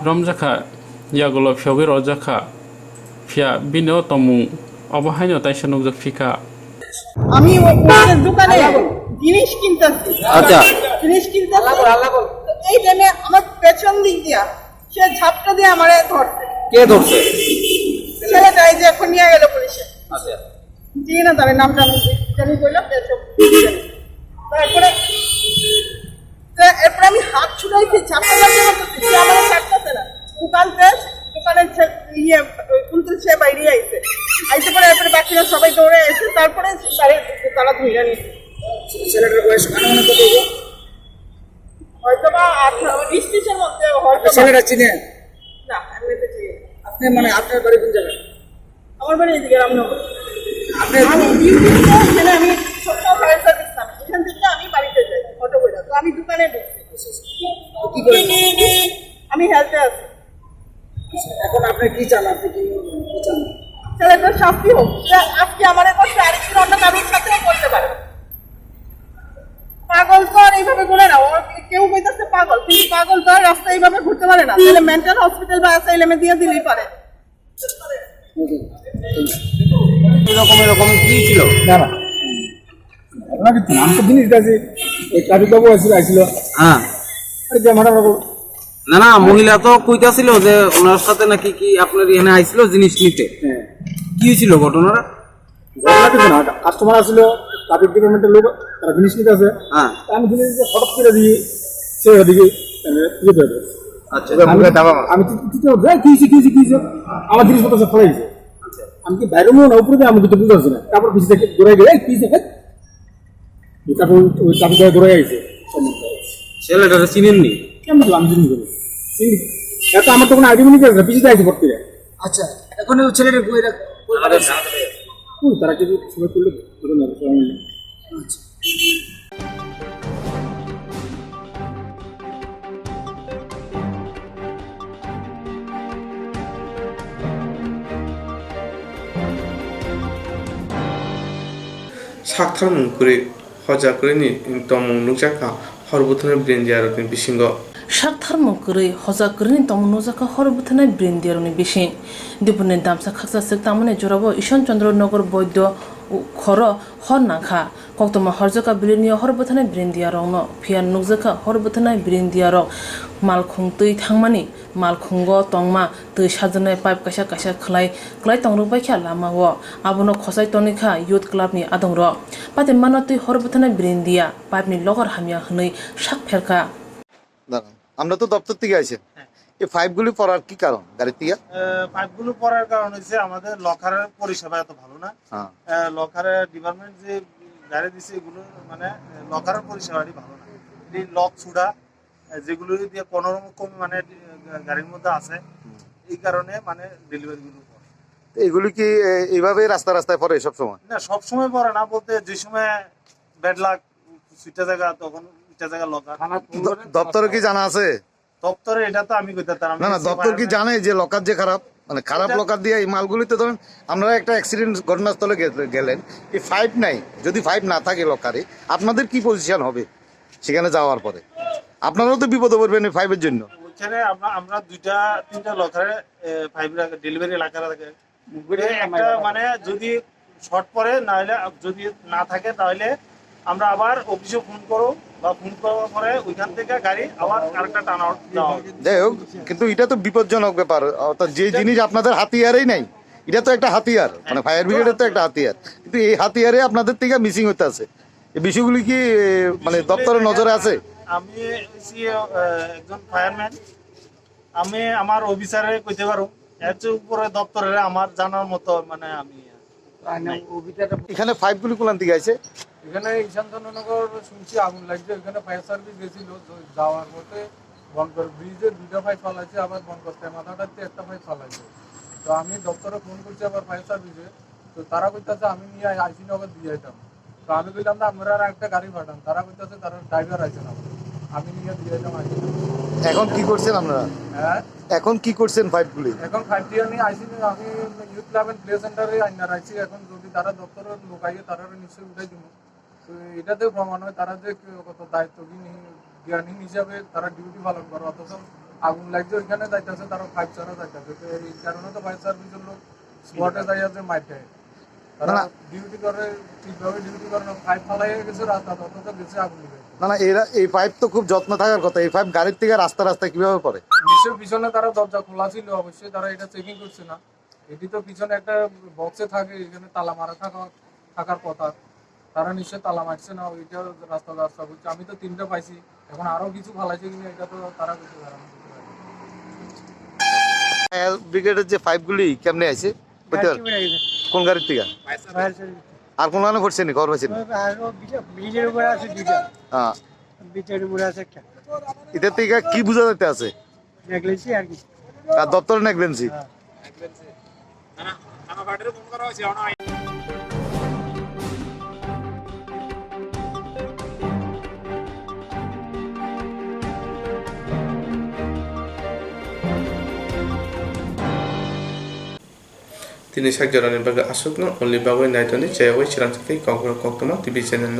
রমজাখা ইয়াগুলো ফিয়াগৈ রজাখা ফিয়া বিনেও তমুং অবহাইনো তাইসা নুকজাক ফিকা আমি ওদের দোকানে জিনিস কিনতেছি। আচ্ছা। জিনিস কিনতেছি, এই টাইমে আমার পেছন দিক দিয়া সে ঝাপটা দিয়ে আমারে ধরছে। কে ধরছে? ছেলেটা এই যে এখন নিয়ে গেল পুলিশে। আচ্ছা। জি না, তার নামটা আমি জানি কইলাম। তারপরে এরপরে আমি হাত ছুটাইছি, ঝাপটা লাগছে সে আমার কাটতেছে না। দোকানের ইয়ে কুন্তল সে বাইরে আইছে, আইতে পরে এরপরে বাকিরা সবাই দৌড়ে আইছে। তারপরে তারা ধরে নিয়েছে। ছেলেটার বয়স আনুমানিক কত হবে? হয়তো বা 18-20 মধ্যে হয়তো। ছেলেটা চিনে? না, আমি তো চিনি। আপনি মানে আপনার বাড়ি কোন জায়গায়? আমার বাড়ি এদিকে রামনগর। আপনি আমি এখানে আমি ছোট্ট ফায়ার সার্ভিস নাম, এখান থেকে আমি বাড়িতে যাই অটো করে। তো আমি দোকানে ঢুকছি। কি করেন? আমি হেলথে আছি। এখন আপনি কি চান? আপনি কি চান? ছেলেটার শাস্তি হোক। আজকে আমার করছে, আরেকদিন অন্য কারোর সাথেও করতে পারে। পাগল তো আর এইভাবে ঘুরে না। কেউ কইতাছে পাগল, কিন্তু পাগল তো আর রাস্তায় এইভাবে ঘুরতে পারে না। তাহলে মেন্টাল হসপিটাল বা অ্যাসাইলামে দিয়ে দিলেই পারে। এরকম কি ছিল? না না, আপনার কিছু নাম তো জিনিস আছে। এই ট্রাফিক বাবু আসছিল। হ্যাঁ। আরে যে মাথা বাবু না না, মহিলা তো কইতাছিল যে ওনার সাথে নাকি কি আপনার এখানে আইছিল জিনিস নিতে। কি হয়েছিল ঘটনাটা? ঘটনা কিছু না, কাস্টমার আসছিল, ট্রাফিক ডিপার্টমেন্টের লোক, তারা জিনিস নিতে আছে। হ্যাঁ। আমি জিনিস হঠাৎ করে দিয়ে সে ওদিকে ইয়ে করে দেয়। আচ্ছা। আমি কি আমার জিনিসপত্র সব ফলাই দিয়েছে। আমি কি বাইরে না উপরে দিয়ে আমি কিছু বুঝতে পারছি না। তারপর পিছিয়ে থেকে দৌড়াই গেলে কি তারপর ওই ট্রাফিক দৌড়াই আইছে। ছেলেটা চিনেননি? কেমন আমি জিনিস করি এত আমার তো কোনো আইডিয়া নিয়ে গেছে, পিছিয়ে আইছে ভর্তি। আচ্ছা, এখন ওই ছেলেটা তারা যদি সবাই করলে আচ্ছা। sakthar mungkuri hojakrini tomung nukjaka horbuthane brendiarotni bisingo সাকথার মকরে হজাকরিনি তমনুজাকা হরবুথানাই বৃন্দিয়ারনি বেশি দীপনের দামসা খাকসা সেক তামনে জোরাবো ঈশান চন্দ্রনগর বৈদ্য খর হর নাখা কক্তমা হরজাকা বিলিনীয় হরবুথানাই বৃন্দিয়ারং ফিয়ার নুকজাকা হরবুথানাই বৃন্দিয়ারং মালখুং তৈ থাংমানি মালখুঙ্গ তংমা তৈ সাজনাই পাইপ কাইসা কাইসা খলাই তংরুবাইখা লামাও আবনো খসাই তনিখা ইউথ ক্লাবনি আদংর পাতে মানা তৈ হরবুথানাই বৃন্দিয়া পাইপনি লগর হামিয়া হनै সাক ফেরকা। আমরা তো দপ্তর থেকে আইছি, এই পাইপগুলি পড়ার কি কারণ গাড়ি থেকে? পাইপগুলো পড়ার কারণ হচ্ছে আমাদের লকারের পরিষেবা এত ভালো না। লকারের ডিপার্টমেন্ট যে গাড়ি দিচ্ছে এগুলো মানে লকারের পরিষেবাটি ভালো না। এই লক ছুড়া যেগুলো দিয়ে কোনো রকম মানে গাড়ির মধ্যে আছে, এই কারণে মানে ডেলিভারিগুলো পড়ে। এগুলি কি এইভাবে রাস্তায় পড়ে সব সময়? না, সব সময় পড়ে না, বলতে যে সময় ব্যাড লাক সুইটা জায়গা তখন দপ্তরে কি জানা আছে? দপ্তরে এটা তো আমি কইতে পারতাম না না, দপ্তর কি জানে যে লকার যে খারাপ, মানে খারাপ লকার দিয়ে এই মালগুলিতে ধরেন আপনারা একটা অ্যাক্সিডেন্ট ঘটনাস্থলে গেলেন, এই পাইপ নাই, যদি পাইপ না থাকে লকারে আপনাদের কি পজিশন হবে সেখানে যাওয়ার পরে? আপনারাও তো বিপদে পড়বেন এই পাইপের জন্য। ওইখানে আমরা 2-3টা লকারে পাইপ ডেলিভারি এলাকা থাকে, একটা মানে যদি শর্ট পড়ে না হলে যদি না থাকে তাহলে আমরা আবার অফিসে ফোন করো বা ফোন করার পরে ওইখান থেকে গাড়ি আবার আরেকটা টানা যাওয়া। যাই হোক, কিন্তু এটা তো বিপজ্জনক ব্যাপার, অর্থাৎ যে জিনিস আপনাদের হাতিয়ারেই নাই, এটা তো একটা হাতিয়ার, মানে ফায়ার ব্রিগেডের তো একটা হাতিয়ার, কিন্তু এই হাতিয়ারে আপনাদের থেকে মিসিং হতে আছে। এই বিষয়গুলি কি মানে দপ্তরের নজরে আছে? আমি একজন ফায়ারম্যান, আমি আমার অফিসারে কইতে পারো, এর উপরে দপ্তরের আমার জানার মতো মানে আমি এখানে পাইপগুলি কোন দিকে আছে? এখানে ঈশানচন্দ্রনগর শুনছি আগুন লাগছে, ওইখানে ফায়ার সার্ভিস গেছিল, যাওয়ার পথে বনকর ব্রিজে 2টা পাইপ ফালাইছে, আবার বনকরতে মাথাটাতে একটা পাইপ ফালাইছে। তো আমি দপ্তরে ফোন করছি আবার ফায়ার সার্ভিসে, তো তারা কইতাছে আমি নিয়ে আইসি নগর দিয়ে যেতাম। তো আমি কইলাম না আমরা আর একটা গাড়ি পাঠান, তারা কইতাছে তারা ড্রাইভার আছে না, আমি নিয়ে দিয়ে যেতাম আইসি। এখন কি করছেন আপনারা? হ্যাঁ, এখন কি করছেন পাইপগুলি? এখন 5 টিয়ার নিয়ে আইসি, আমি ইউথ ক্লাব এন্ড প্লে সেন্টারে আইনার আইসি। এখন যদি তারা দপ্তরের লোক আইয়ে তারা নিশ্চয়ই উঠাই দিব। তো এটাতে প্রমাণ হয় তারা যে কত দায়িত্বজ্ঞানী হিসাবে তারা ডিউটি পালন করে, অথচ আগুন লাগছে ওইখানে যাইতেছে তারা ফাইভ ছাড়া যাইতেছে তো এই কারণে তো ফায়ার সার্ভিসের লোক স্পটে যাইয়া যে মাইট দেয় তারা ডিউটি করে ঠিকভাবে ডিউটি করে না ফাইভ ফালাই গেছে রাস্তা তত গেছে আগুন নিবে না না এরা এই পাইপ তো খুব যত্ন থাকার কথা এই পাইপ গাড়ির থেকে রাস্তা রাস্তায় কিভাবে পড়ে নিশ্চয় পিছনে তারা দরজা খোলা ছিল অবশ্যই তারা এটা চেকিং করছে না এটি তো পিছনে একটা বক্সে থাকে এখানে তালা মারা থাকার কথা তারা নিশ্চয় তালা মারছে না ওইটা রাস্তা করছে আমি তো 3টা পাইছি এখন আরো কিছু ফালাইছে কিনা এটা তো তারা করতে পারে না ফায়ার ব্রিগেডের যে পাইপগুলি কেমনে আছে কোন গাড়ির থেকে আর কোন গানে পড়ছে নি খবর পাচ্ছেন ব্রিজের উপরে আছে দুইটা হ্যাঁ ব্রিজের উপরে আছে একটা এটার থেকে কি বোঝা যাতে আছে নেগলেন্সি আর কি আর দপ্তর negligence Tini sakjarani baga asukno only bagoi naitoni cewek ciran sakti kongkong TV channel